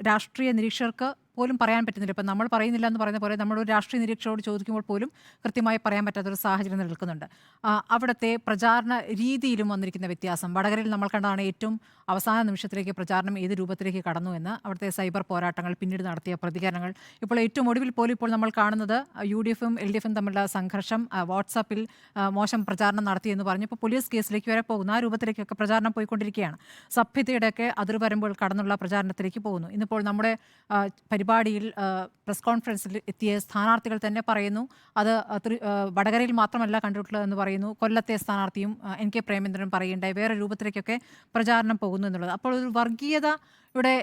രാഷ്ട്രീയ നിരീക്ഷകർക്ക് പോലും പറയാൻ പറ്റുന്നില്ല. ഇപ്പം നമ്മൾ പറയുന്നില്ല എന്ന് പറയുന്ന പോലെ നമ്മളൊരു രാഷ്ട്രീയ നിരീക്ഷകരോട് ചോദിക്കുമ്പോൾ പോലും കൃത്യമായി പറയാൻ പറ്റാത്തൊരു സാഹചര്യം നിൽക്കുന്നുണ്ട്. അവിടുത്തെ പ്രചാരണ രീതിയിലും വന്നിരിക്കുന്ന വ്യത്യാസം. വടകരയിൽ നമ്മൾ കണ്ടതാണ് ഏറ്റവും അവസാന നിമിഷത്തിലേക്ക് പ്രചാരണം ഏത് രൂപത്തിലേക്ക് കടന്നു എന്ന്. അവിടുത്തെ സൈബർ പോരാട്ടങ്ങൾ, പിന്നീട് നടത്തിയ പ്രതികരണങ്ങൾ, ഇപ്പോൾ ഏറ്റവും ഒടുവിൽ പോലും ഇപ്പോൾ നമ്മൾ കാണുന്നത് UDF-ഉം LDF-ഉം തമ്മിലുള്ള സംഘർഷം. വാട്സാപ്പിൽ മോശം പ്രചാരണം നടത്തിയെന്ന് പറഞ്ഞ് ഇപ്പോൾ പോലീസ് കേസിലേക്ക് വരെ പോകുന്നു. ആ രൂപത്തിലേക്കൊക്കെ പ്രചാരണം പോയിക്കൊണ്ടിരിക്കുകയാണ്. സഭ്യതയുടെയൊക്കെ അതിർവരുമ്പോൾ കടന്നുള്ള പ്രചാരണത്തിലേക്ക് പോകുന്നു. ഇന്നിപ്പോൾ നമ്മുടെ പരിപാടിയിൽ പ്രസ് കോൺഫറൻസിൽ എത്തിയ സ്ഥാനാർത്ഥികൾ തന്നെ പറയുന്നു അത് വടകരയിൽ മാത്രമല്ല കണ്ടിട്ടുള്ളത് എന്ന് പറയുന്നു. കൊല്ലത്തെ സ്ഥാനാർത്ഥിയും NK പ്രേമേന്ദ്രൻ പറയുണ്ടായി വേറെ രൂപത്തിലേക്കൊക്കെ പ്രചാരണം പോകുന്നു എന്നുള്ളത്. അപ്പോൾ ഒരു വർഗീയതയുടെ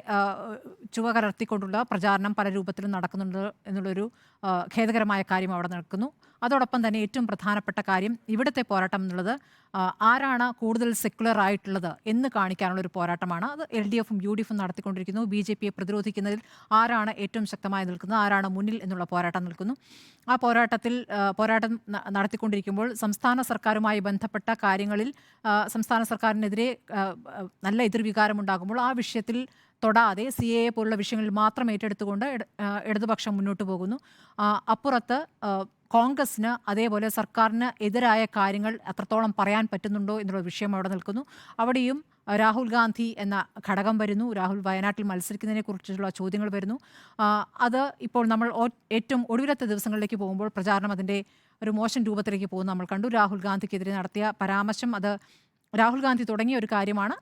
ചുവ കലർത്തിക്കൊണ്ടുള്ള പ്രചാരണം പല രൂപത്തിലും നടക്കുന്നുണ്ട് എന്നുള്ളൊരു ഖേദകരമായ കാര്യം അവിടെ നടക്കുന്നു. അതോടൊപ്പം തന്നെ ഏറ്റവും പ്രധാനപ്പെട്ട കാര്യം ഇവിടുത്തെ പോരാട്ടം എന്നുള്ളത് ആരാണ് കൂടുതൽ സെക്യുലർ ആയിട്ടുള്ളത് എന്ന് കാണിക്കാനുള്ളൊരു പോരാട്ടമാണ്. അത് LDF-ഉം UDF-ഉം നടത്തിക്കൊണ്ടിരിക്കുന്നു. BJP-യെ പ്രതിരോധിക്കുന്നതിൽ ആരാണ് ഏറ്റവും ശക്തമായി നിൽക്കുന്നത്, ആരാണ് മുന്നിൽ എന്നുള്ള പോരാട്ടം നിൽക്കുന്നു. ആ പോരാട്ടം നടത്തിക്കൊണ്ടിരിക്കുമ്പോൾ സംസ്ഥാന സർക്കാരുമായി ബന്ധപ്പെട്ട കാര്യങ്ങളിൽ സംസ്ഥാന സർക്കാരിനെതിരെ നല്ല എതിർവികാരമുണ്ടാകുമ്പോൾ ആ വിഷയത്തിൽ തൊടാതെ CAA പോലുള്ള വിഷയങ്ങളിൽ മാത്രം ഏറ്റെടുത്തുകൊണ്ട് ഇടതുപക്ഷം മുന്നോട്ട് പോകുന്നു. അപ്പുറത്ത് കോൺഗ്രസിന് അതേപോലെ സർക്കാരിന് എതിരായ കാര്യങ്ങൾ എത്രത്തോളം പറയാൻ പറ്റുന്നുണ്ടോ എന്നുള്ള വിഷയം അവിടെ നിൽക്കുന്നു. അവിടെയും രാഹുൽ ഗാന്ധി എന്ന ഘടകം വരുന്നു. രാഹുൽ വയനാട്ടിൽ മത്സരിക്കുന്നതിനെ കുറിച്ചുള്ള ചോദ്യങ്ങൾ വരുന്നു. അത് ഇപ്പോൾ നമ്മൾ ഏറ്റവും ഒടുവിലത്തെ ദിവസങ്ങളിലേക്ക് പോകുമ്പോൾ പ്രചാരണം അതിൻ്റെ ഒരു മോശം രൂപത്തിലേക്ക് പോകുന്നു നമ്മൾ കണ്ടു. രാഹുൽ ഗാന്ധിക്കെതിരെ നടത്തിയ പരാമർശം അത് രാഹുൽ ഗാന്ധി തുടങ്ങിയ ഒരു കാര്യമാണ്.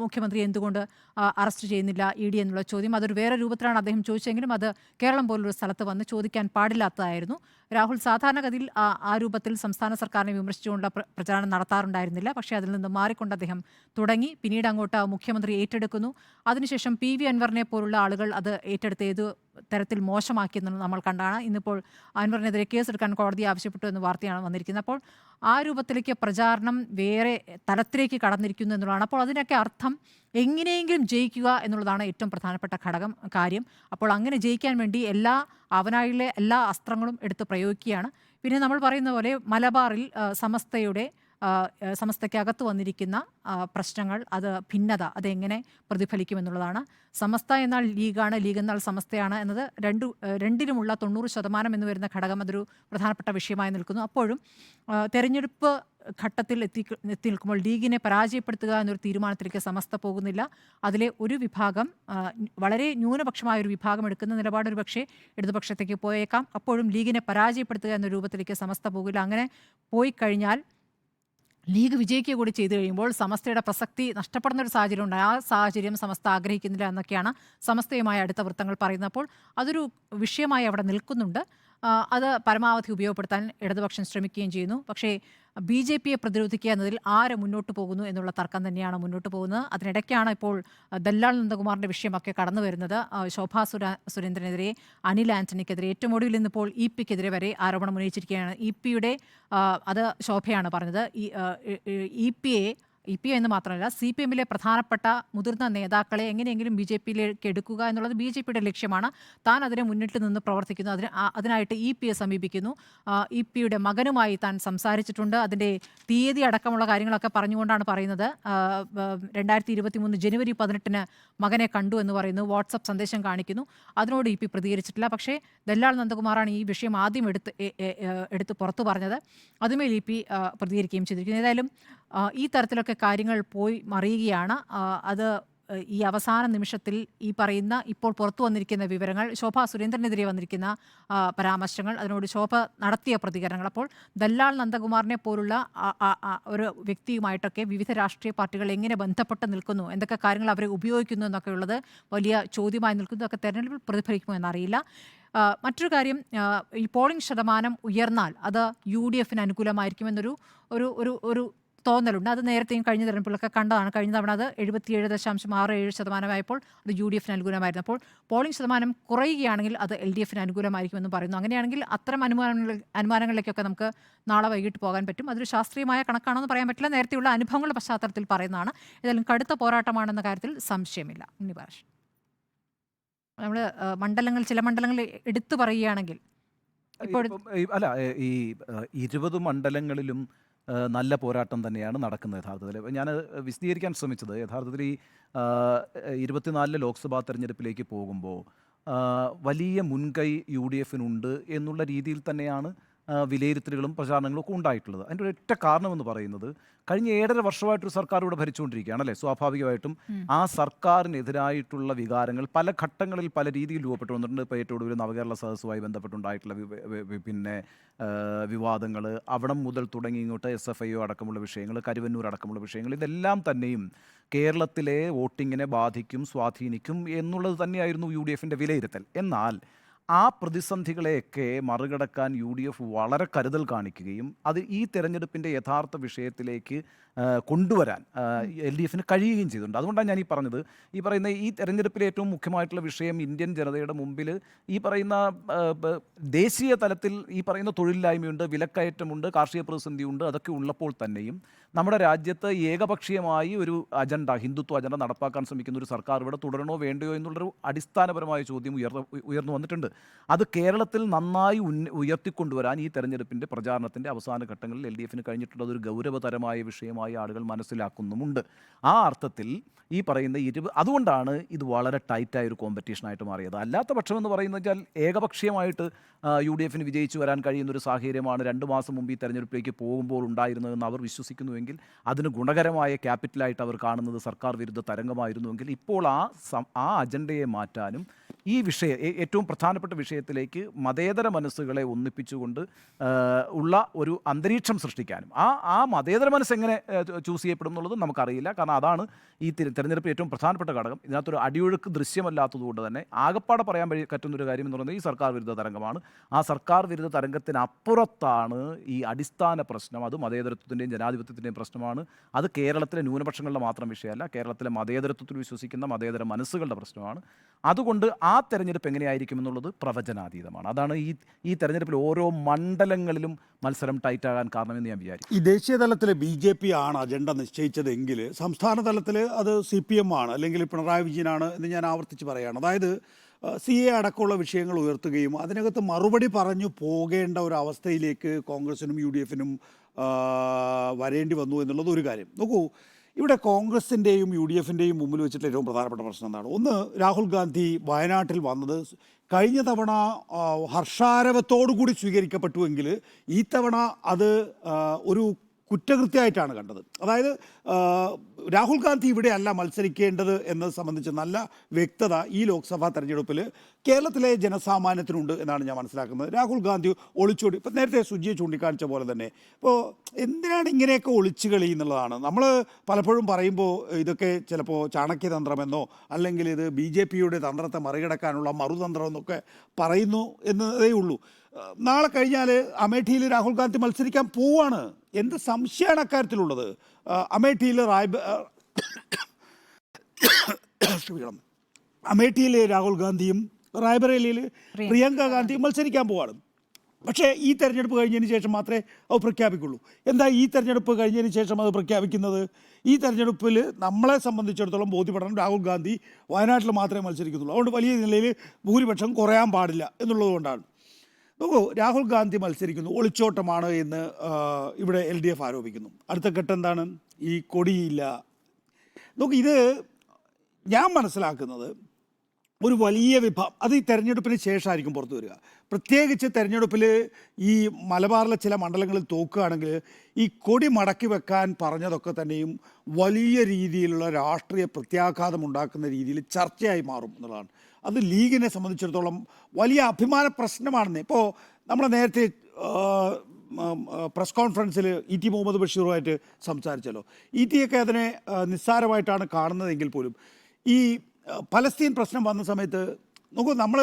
മുഖ്യമന്ത്രി എന്തുകൊണ്ട് അറസ്റ്റ് ചെയ്യുന്നില്ല ED എന്നുള്ള ചോദ്യം അതൊരു വേറെ രൂപത്തിലാണ് അദ്ദേഹം ചോദിച്ചെങ്കിലും അത് കേരളം പോലൊരു സ്ഥലത്ത് വന്ന് ചോദിക്കാൻ പാടില്ലാത്തതായിരുന്നു. രാഹുൽ സാധാരണഗതിയിൽ ആ രൂപത്തിൽ സംസ്ഥാന സർക്കാരിനെ വിമർശിച്ചുകൊണ്ടുള്ള പ്രചാരണം നടത്താറുണ്ടായിരുന്നില്ല. പക്ഷേ അതിൽ നിന്ന് മാറിക്കൊണ്ട് അദ്ദേഹം തുടങ്ങി. പിന്നീട് അങ്ങോട്ട് മുഖ്യമന്ത്രി ഏറ്റെടുക്കുന്നു. അതിനുശേഷം PV അൻവറിനെ പോലുള്ള ആളുകൾ അത് ഏറ്റെടുത്ത് ഏത് തരത്തിൽ മോശമാക്കിയെന്ന് നമ്മൾ കണ്ടാണ്. ഇന്നിപ്പോൾ അൻവറിനെതിരെ കേസെടുക്കാൻ കോടതി ആവശ്യപ്പെട്ടു എന്ന വാർത്തയാണ് വന്നിരിക്കുന്നത്. അപ്പോൾ ആ രൂപത്തിലേക്ക് പ്രചാരണം വേറെ തലത്തിലേക്ക് കടന്നിരിക്കുന്നു എന്നുള്ളതാണ്. അപ്പോൾ അതിനൊക്കെ അർത്ഥം എങ്ങനെയെങ്കിലും ജയിക്കുക എന്നുള്ളതാണ് ഏറ്റവും പ്രധാനപ്പെട്ട കാര്യം. അപ്പോൾ അങ്ങനെ ജയിക്കാൻ വേണ്ടി അവനായിലെ എല്ലാ അസ്ത്രങ്ങളും എടുത്ത് പ്രയോഗിക്കുകയാണ്. പിന്നെ നമ്മൾ പറയുന്ന പോലെ മലബാറിൽ സമസ്തയ്ക്കകത്ത് വന്നിരിക്കുന്ന പ്രശ്നങ്ങൾ, അത് ഭിന്നത, അതെങ്ങനെ പ്രതിഫലിക്കുമെന്നുള്ളതാണ്. സമസ്ത എന്നാൽ ലീഗാണ്, ലീഗ് എന്നാൽ സമസ്തയാണ് എന്നത് രണ്ടിലുമുള്ള 90% എന്ന് വരുന്ന ഘടകം അതൊരു പ്രധാനപ്പെട്ട വിഷയമായി നിൽക്കുന്നു. അപ്പോഴും തെരഞ്ഞെടുപ്പ് ഘട്ടത്തിൽ എത്തി നിൽക്കുമ്പോൾ ലീഗിനെ പരാജയപ്പെടുത്തുക എന്നൊരു തീരുമാനത്തിലേക്ക് സമസ്ത പോകുന്നില്ല. അതിലെ ഒരു വിഭാഗം വളരെ ന്യൂനപക്ഷമായ ഒരു വിഭാഗം എടുക്കുന്ന നിലപാട് ഒരു പക്ഷേ ഇടതുപക്ഷത്തേക്ക് പോയേക്കാം. അപ്പോഴും ലീഗിനെ പരാജയപ്പെടുത്തുക എന്ന രൂപത്തിലേക്ക് സമസ്ത പോകില്ല. അങ്ങനെ പോയി കഴിഞ്ഞാൽ ലീഗ് വിജയിക്കുക കൂടി ചെയ്തു കഴിയുമ്പോൾ സമസ്തയുടെ പ്രസക്തി നഷ്ടപ്പെടുന്ന ഒരു സാഹചര്യം ഉണ്ട്. ആ സാഹചര്യം സമസ്ത ആഗ്രഹിക്കുന്നില്ല എന്നൊക്കെയാണ് സമസ്തയുമായ അടുത്ത വൃത്തങ്ങൾ പറയുന്നത്. അപ്പോൾ അതൊരു വിഷയമായി അവിടെ നിൽക്കുന്നുണ്ട്. അത് പരമാവധി ഉപയോഗപ്പെടുത്താൻ ഇടതുപക്ഷം ശ്രമിക്കുകയും ചെയ്യുന്നു. പക്ഷേ BJP-യെ പ്രതിരോധിക്കുക എന്നതിൽ ആര് മുന്നോട്ട് പോകുന്നു എന്നുള്ള തർക്കം തന്നെയാണ് മുന്നോട്ട് പോകുന്നത്. അതിനിടയ്ക്കാണ് ഇപ്പോൾ ദല്ലാൽ നന്ദകുമാറിൻ്റെ വിഷയമൊക്കെ കടന്നു വരുന്നത്. ശോഭാ സുരേന്ദ്രനെതിരെ, അനിൽ ആന്റണിക്കെതിരെ, ഏറ്റവും ഒടുവിൽ ഇന്നിപ്പോൾ EP-ക്കെതിരെ വരെ ആരോപണം ഉന്നയിച്ചിരിക്കുകയാണ്. EP-യുടെ അത് ശോഭയാണ് പറഞ്ഞത്. EP എന്ന് മാത്രമല്ല CPM-ലെ പ്രധാനപ്പെട്ട മുതിർന്ന നേതാക്കളെ എങ്ങനെയെങ്കിലും BJP-യിലേക്ക് എടുക്കുക എന്നുള്ളത് BJP-യുടെ ലക്ഷ്യമാണ്. താൻ അതിനെ മുന്നിട്ട് നിന്ന് പ്രവർത്തിക്കുന്നു. അതിനായിട്ട് EP-യെ സമീപിക്കുന്നു. EP-യുടെ മകനുമായി താൻ സംസാരിച്ചിട്ടുണ്ട്. അതിൻ്റെ തീയതി അടക്കമുള്ള കാര്യങ്ങളൊക്കെ പറഞ്ഞുകൊണ്ടാണ് പറയുന്നത്. 2023 ജനുവരി 18 മകനെ കണ്ടു എന്ന് പറയുന്നു. വാട്സപ്പ് സന്ദേശം കാണിക്കുന്നു. അതിനോട് EP പ്രതികരിച്ചിട്ടില്ല. പക്ഷേ ദല്ലാൽ നന്ദകുമാറാണ് ഈ വിഷയം ആദ്യം എടുത്ത് പുറത്തു പറഞ്ഞത്. അതുമേൽ EP പ്രതികരിക്കുകയും ചെയ്തിരിക്കുന്നു. ഏതായാലും ഈ തരത്തിലൊക്കെ കാര്യങ്ങൾ പോയി മറിയുകയാണ്. അത് ഈ അവസാന നിമിഷത്തിൽ ഈ പറയുന്ന ഇപ്പോൾ പുറത്തു വന്നിരിക്കുന്ന വിവരങ്ങൾ, ശോഭാ സുരേന്ദ്രനെതിരെ വന്നിരിക്കുന്ന പരാമർശങ്ങൾ, അതിനോട് ശോഭ നടത്തിയ പ്രതികരണങ്ങൾ, അപ്പോൾ ദല്ലാൽ നന്ദകുമാറിനെ പോലുള്ള ഒരു വ്യക്തിയുമായിട്ടൊക്കെ വിവിധ രാഷ്ട്രീയ പാർട്ടികൾ എങ്ങനെ ബന്ധപ്പെട്ട് നിൽക്കുന്നു, എന്തൊക്കെ കാര്യങ്ങൾ അവരെ ഉപയോഗിക്കുന്നു എന്നൊക്കെ ഉള്ളത് വലിയ ചോദ്യമായി നിൽക്കുന്നു. അതൊക്കെ തെരഞ്ഞെടുപ്പിൽ പ്രതിഫലിക്കുമോ എന്നറിയില്ല. മറ്റൊരു കാര്യം, ഈ പോളിംഗ് ശതമാനം ഉയർന്നാൽ അത് UDF അനുകൂലമായിരിക്കുമെന്നൊരു ഒരു ഒരു ഒരു തോന്നലുണ്ട്. അത് നേരത്തെയും കഴിഞ്ഞ തെരഞ്ഞെടുപ്പിലൊക്കെ കണ്ടതാണ്. കഴിഞ്ഞ തവണ അത് 77.67% അത് UDF അനുകൂലമായിരുന്നു. അപ്പോൾ പോളിംഗ് ശതമാനം കുറയുകയാണെങ്കിൽ അത് LDF അനുകൂലമായിരിക്കുമെന്ന് പറയുന്നു. അങ്ങനെയാണെങ്കിൽ അത്തരം അനുമാനങ്ങളിലേക്കൊക്കെ നമുക്ക് നാളെ വൈകിട്ട് പോകാൻ പറ്റും. അതൊരു ശാസ്ത്രീയമായ കണക്കാണെന്ന് പറയാൻ പറ്റില്ല. നേരത്തെയുള്ള അനുഭവങ്ങളുടെ പശ്ചാത്തലത്തിൽ പറയുന്നതാണ്. ഏതായാലും കടുത്ത പോരാട്ടമാണെന്ന കാര്യത്തിൽ സംശയമില്ല. ഉണ്ണിബാലകൃഷ്ണൻ, നമ്മൾ ചില മണ്ഡലങ്ങൾ എടുത്തു പറയുകയാണെങ്കിൽ അല്ല, ഈ 20 മണ്ഡലങ്ങളിലും നല്ല പോരാട്ടം തന്നെയാണ് നടക്കുന്നത്. യഥാർത്ഥത്തിൽ ഞാൻ വിശദീകരിക്കാൻ ശ്രമിച്ചത്, യഥാർത്ഥത്തിൽ ഈ 24 ലോക്സഭാ തെരഞ്ഞെടുപ്പിലേക്ക് പോകുമ്പോൾ വലിയ മുൻകൈ UDFനുണ്ട് എന്നുള്ള രീതിയിൽ തന്നെയാണ് വിലയിരുത്തലുകളും പ്രചാരണങ്ങളും ഒക്കെ ഉണ്ടായിട്ടുള്ളത്. അതിൻ്റെ ഒരൊറ്റ കാരണമെന്ന് പറയുന്നത്, കഴിഞ്ഞ 7.5 വർഷമായിട്ടൊരു സർക്കാർ ഇവിടെ ഭരിച്ചുകൊണ്ടിരിക്കുകയാണ് അല്ലേ. സ്വാഭാവികമായിട്ടും ആ സർക്കാരിനെതിരായിട്ടുള്ള വികാരങ്ങൾ പല ഘട്ടങ്ങളിൽ പല രീതിയിൽ രൂപപ്പെട്ടു വന്നിട്ടുണ്ട്. ഇപ്പോൾ ഏറ്റവും ഒടുവിൽ നവകേരള സദസ്സുമായി ബന്ധപ്പെട്ടുണ്ടായിട്ടുള്ള പിന്നെ വിവാദങ്ങൾ, അവിടം മുതൽ തുടങ്ങി ഇങ്ങോട്ട് SFIO അടക്കമുള്ള വിഷയങ്ങൾ, കരുവന്നൂർ അടക്കമുള്ള വിഷയങ്ങൾ, ഇതെല്ലാം തന്നെയും കേരളത്തിലെ വോട്ടിങ്ങിനെ ബാധിക്കും, സ്വാധീനിക്കും എന്നുള്ളത് തന്നെയായിരുന്നു UDFൻ്റെ വിലയിരുത്തൽ. എന്നാൽ ആ പ്രതിസന്ധികളെയൊക്കെ മറികടക്കാൻ UDF വളരെ കരുതൽ കാണിക്കുകയും അത് ഈ തെരഞ്ഞെടുപ്പിൻ്റെ യഥാർത്ഥ വിഷയത്തിലേക്ക് കൊണ്ടുവരാൻ LDFന് കഴിയുകയും ചെയ്തിട്ടുണ്ട്. അതുകൊണ്ടാണ് ഞാൻ ഈ പറഞ്ഞത്, ഈ പറയുന്ന ഈ തെരഞ്ഞെടുപ്പിലെ ഏറ്റവും മുഖ്യമായിട്ടുള്ള വിഷയം ഇന്ത്യൻ ജനതയുടെ മുമ്പിൽ ഈ പറയുന്ന ദേശീയ തലത്തിൽ ഈ പറയുന്ന തൊഴിലില്ലായ്മയുണ്ട്, വിലക്കയറ്റമുണ്ട്, കാർഷിക പ്രതിസന്ധിയുണ്ട്. അതൊക്കെ ഉള്ളപ്പോൾ തന്നെയും നമ്മുടെ രാജ്യത്ത് ഏകപക്ഷീയമായി ഒരു അജണ്ട, ഹിന്ദുത്വ അജണ്ട നടപ്പാക്കാൻ ശ്രമിക്കുന്ന ഒരു സർക്കാർ ഇവിടെ തുടരണോ വേണ്ടയോ എന്നുള്ളൊരു അടിസ്ഥാനപരമായ ചോദ്യം ഉയർന്നു വന്നിട്ടുണ്ട്. അത് കേരളത്തിൽ നന്നായി ഉയർത്തിക്കൊണ്ടുവരാൻ ഈ തെരഞ്ഞെടുപ്പിൻ്റെ പ്രചാരണത്തിൻ്റെ അവസാന ഘട്ടങ്ങളിൽ LDFന് കഴിഞ്ഞിട്ടുള്ള ഒരു ഗൗരവതരമായ വിഷയമായി ആളുകൾ മനസ്സിലാക്കുന്നുമുണ്ട്. ആ അർത്ഥത്തിൽ ഈ പറയുന്ന അതുകൊണ്ടാണ് ഇത് വളരെ ടൈറ്റായ ഒരു കോമ്പറ്റീഷനായിട്ട് മാറിയത്. അല്ലാത്ത പക്ഷമെന്ന് പറയുന്നത് വെച്ചാൽ ഏകപക്ഷീയമായിട്ട് UDFന് വിജയിച്ചു വരാൻ കഴിയുന്നൊരു സാഹചര്യമാണ് 2 മാസം മുമ്പ് ഈ തെരഞ്ഞെടുപ്പിലേക്ക് പോകുമ്പോൾ ഉണ്ടായിരുന്നതെന്ന് അവർ വിശ്വസിക്കുന്നുവെങ്കിൽ, അതിന് ഗുണകരമായ ക്യാപിറ്റലായിട്ട് അവർ കാണുന്നത് സർക്കാർ വിരുദ്ധ തരംഗമായിരുന്നുവെങ്കിൽ, ഇപ്പോൾ ആ അജണ്ടയെ മാറ്റാനും ഈ ഏറ്റവും പ്രധാനപ്പെട്ട വിഷയത്തിലേക്ക് മതേതര മനസ്സുകളെ ഒന്നിപ്പിച്ചുകൊണ്ട് ഉള്ള ഒരു അന്തരീക്ഷം സൃഷ്ടിക്കാനും ആ മതേതര മനസ്സ് എങ്ങനെ ചൂസ് ചെയ്യപ്പെടും എന്നുള്ളത് നമുക്കറിയില്ല. കാരണം അതാണ് ഈ തെരഞ്ഞെടുപ്പ് ഏറ്റവും പ്രധാനപ്പെട്ട ഘടകം. ഇതിനകത്തൊരു അടിയൊഴുക്ക് ദൃശ്യമല്ലാത്തതുകൊണ്ട് തന്നെ ആകപ്പാടെ പറയാൻ പറ്റുന്നൊരു കാര്യം എന്ന് പറയുന്നത് ഈ സർക്കാർ വിരുദ്ധ തരംഗമാണ്. ആ സർക്കാർ വിരുദ്ധ തരംഗത്തിനപ്പുറത്താണ് ഈ അടിസ്ഥാന പ്രശ്നം. അത് മതേതരത്വത്തിൻ്റെയും ജനാധിപത്യത്തിൻ്റെയും പ്രശ്നമാണ്. അത് കേരളത്തിലെ ന്യൂനപക്ഷങ്ങളുടെ മാത്രം വിഷയമല്ല, കേരളത്തിലെ മതേതരത്വത്തിൽ വിശ്വസിക്കുന്ന മതേതര മനസ്സുകളുടെ പ്രശ്നമാണ്. അതുകൊണ്ട് ആ തെരഞ്ഞെടുപ്പ് എങ്ങനെയായിരിക്കും എന്നുള്ളത് പ്രവചനാതീതമാണ്. അതാണ് ഈ തെരഞ്ഞെടുപ്പിൽ ഓരോ മണ്ഡലങ്ങളിലും മത്സരം ടൈറ്റാകാൻ കാരണമെന്ന് ഞാൻ വിചാരിക്കും. ഈ ദേശീയ തലത്തിൽ BJP ആണ് അജണ്ട നിശ്ചയിച്ചതെങ്കിൽ സംസ്ഥാന തലത്തിൽ അത് CPM ആണ്, അല്ലെങ്കിൽ പിണറായി വിജയനാണ് എന്ന് ഞാൻ ആവർത്തിച്ച് പറയുകയാണ്. അതായത് CA അടക്കമുള്ള വിഷയങ്ങൾ ഉയർത്തുകയും അതിനകത്ത് മറുപടി പറഞ്ഞു പോകേണ്ട ഒരു അവസ്ഥയിലേക്ക് കോൺഗ്രസിനും UDFനും വരേണ്ടി വന്നു എന്നുള്ളത് ഒരു കാര്യം. നോക്കൂ, ഇവിടെ കോൺഗ്രസിൻ്റെയും UDFൻ്റെയും മുമ്പിൽ വെച്ചിട്ട് ഏറ്റവും പ്രധാനപ്പെട്ട പ്രശ്നം എന്താണ്? ഒന്ന്, രാഹുൽ ഗാന്ധി വയനാട്ടിൽ വന്നത് കഴിഞ്ഞ തവണ ഹർഷാരവത്തോടു കൂടി സ്വീകരിക്കപ്പെട്ടുവെങ്കിൽ ഈ തവണ അത് ഒരു കുറ്റകൃത്യമായിട്ടാണ് കണ്ടത്. അതായത് രാഹുൽ ഗാന്ധി ഇവിടെ അല്ല മത്സരിക്കേണ്ടത് എന്നത് സംബന്ധിച്ച് നല്ല വ്യക്തത ഈ ലോക്സഭാ തെരഞ്ഞെടുപ്പിൽ കേരളത്തിലെ ജനസാമാന്യത്തിനുണ്ട് എന്നാണ് ഞാൻ മനസ്സിലാക്കുന്നത്. രാഹുൽ ഗാന്ധി ഒളിച്ചോടി, ഇപ്പം നേരത്തെ സുജിയെ ചൂണ്ടിക്കാണിച്ച പോലെ തന്നെ, ഇപ്പോൾ എന്തിനാണ് ഇങ്ങനെയൊക്കെ ഒളിച്ചുകളി എന്നുള്ളതാണ്. നമ്മൾ പലപ്പോഴും പറയുമ്പോൾ ഇതൊക്കെ ചിലപ്പോൾ ചാണക്യതന്ത്രമെന്നോ അല്ലെങ്കിൽ ഇത് BJPയുടെ തന്ത്രത്തെ മറികടക്കാനുള്ള മറുതന്ത്രം എന്നൊക്കെ പറയുന്നു എന്നതേ ഉള്ളൂ. നാളെ കഴിഞ്ഞാൽ അമേഠിയിൽ രാഹുൽ ഗാന്ധി മത്സരിക്കാൻ പോവാണ്. എന്ത് സംശയമാണ് അക്കാര്യത്തിലുള്ളത്? അമേഠിയിൽ രാഹുൽ ഗാന്ധിയും റായ്ബറേലിയിൽ പ്രിയങ്ക ഗാന്ധിയും മത്സരിക്കാൻ പോവാണ്. പക്ഷേ ഈ തെരഞ്ഞെടുപ്പ് കഴിഞ്ഞതിന് ശേഷം മാത്രമേ അത് പ്രഖ്യാപിക്കുള്ളൂ. എന്താ ഈ തെരഞ്ഞെടുപ്പ് കഴിഞ്ഞതിന് ശേഷം അത് പ്രഖ്യാപിക്കുന്നത്? ഈ തെരഞ്ഞെടുപ്പിൽ നമ്മളെ സംബന്ധിച്ചിടത്തോളം ബോധ്യപ്പെടണം രാഹുൽ ഗാന്ധി വയനാട്ടിൽ മാത്രമേ മത്സരിക്കുന്നുള്ളൂ. അതുകൊണ്ട് വലിയ നിലയിൽ ഭൂരിപക്ഷം കുറയാൻ പാടില്ല എന്നുള്ളത് കൊണ്ടാണ്. നോക്കൂ, രാഹുൽ ഗാന്ധി മത്സരിക്കുന്നു, ഒളിച്ചോട്ടമാണ് എന്ന് ഇവിടെ LDF ആരോപിക്കുന്നു. അടുത്ത ഘട്ടം എന്താണ്? ഈ കൊടിയില്ല. നോക്കൂ, ഇത് ഞാൻ മനസ്സിലാക്കുന്നത് ഒരു വലിയ വിഭാഗം അത് ഈ തെരഞ്ഞെടുപ്പിന് ശേഷമായിരിക്കും പുറത്തു വരിക. പ്രത്യേകിച്ച് തെരഞ്ഞെടുപ്പിൽ ഈ മലബാറിലെ ചില മണ്ഡലങ്ങളിൽ തോക്കുകയാണെങ്കിൽ ഈ കൊടി മടക്കി വെക്കാൻ പറഞ്ഞതൊക്കെ തന്നെയും വലിയ രീതിയിലുള്ള രാഷ്ട്രീയ പ്രത്യാഘാതം ഉണ്ടാക്കുന്ന രീതിയിൽ ചർച്ചയായി മാറും എന്നുള്ളതാണ്. അത് ലീഗിനെ സംബന്ധിച്ചിടത്തോളം വലിയ അഭിമാന പ്രശ്നമാണെന്ന്. ഇപ്പോൾ നമ്മൾ നേരത്തെ പ്രസ് കോൺഫറൻസിൽ ടി മുഹമ്മദ് ബഷീറുമായിട്ട് സംസാരിച്ചല്ലോ. ടിയൊക്കെ അതിനെ നിസ്സാരമായിട്ടാണ് കാണുന്നതെങ്കിൽ പോലും ഈ പലസ്തീൻ പ്രശ്നം വന്ന സമയത്ത് നോക്കൂ, നമ്മൾ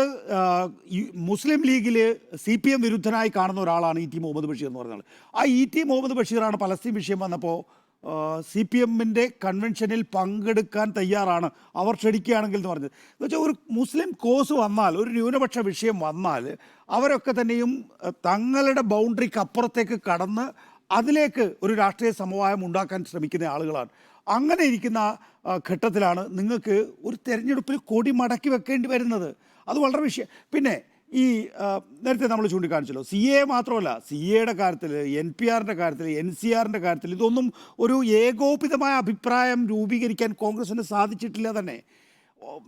മുസ്ലിം ലീഗിൽ CPM വിരുദ്ധനായി കാണുന്ന ഒരാളാണ് ടി മുഹമ്മദ് ബഷീർ എന്ന് പറഞ്ഞാൽ. ആ ടി മുഹമ്മദ് ബഷീറാണ് പലസ്തീൻ വിഷയം വന്നപ്പോൾ CPMൻ്റെ കൺവെൻഷനിൽ പങ്കെടുക്കാൻ തയ്യാറാണ്, അവർ ക്ഷണിക്കുകയാണെങ്കിൽ എന്ന് പറഞ്ഞത്. എന്ന് വെച്ചാൽ ഒരു മുസ്ലിം കോസ് വന്നാൽ, ഒരു ന്യൂനപക്ഷ വിഷയം വന്നാൽ അവരൊക്കെ തന്നെയും തങ്ങളുടെ ബൗണ്ടറിക്ക് അപ്പുറത്തേക്ക് കടന്ന് അതിലേക്ക് ഒരു രാഷ്ട്രീയ സമവായം ഉണ്ടാക്കാൻ ശ്രമിക്കുന്ന ആളുകളാണ്. അങ്ങനെ ഇരിക്കുന്ന ഘട്ടത്തിലാണ് നിങ്ങൾക്ക് ഒരു തെരഞ്ഞെടുപ്പിൽ കൊടി മടക്കി വെക്കേണ്ടി വരുന്നത്. അത് വളരെ വിഷയം. പിന്നെ ഈ നേരത്തെ നമ്മൾ ചൂണ്ടിക്കാണിച്ചല്ലോ, CA മാത്രമല്ല, CAയുടെ കാര്യത്തിൽ, NPRൻ്റെ കാര്യത്തിൽ, NCRൻ്റെ കാര്യത്തിൽ ഇതൊന്നും ഒരു ഏകോപിതമായ അഭിപ്രായം രൂപീകരിക്കാൻ കോൺഗ്രസിന് സാധിച്ചിട്ടില്ല തന്നെ.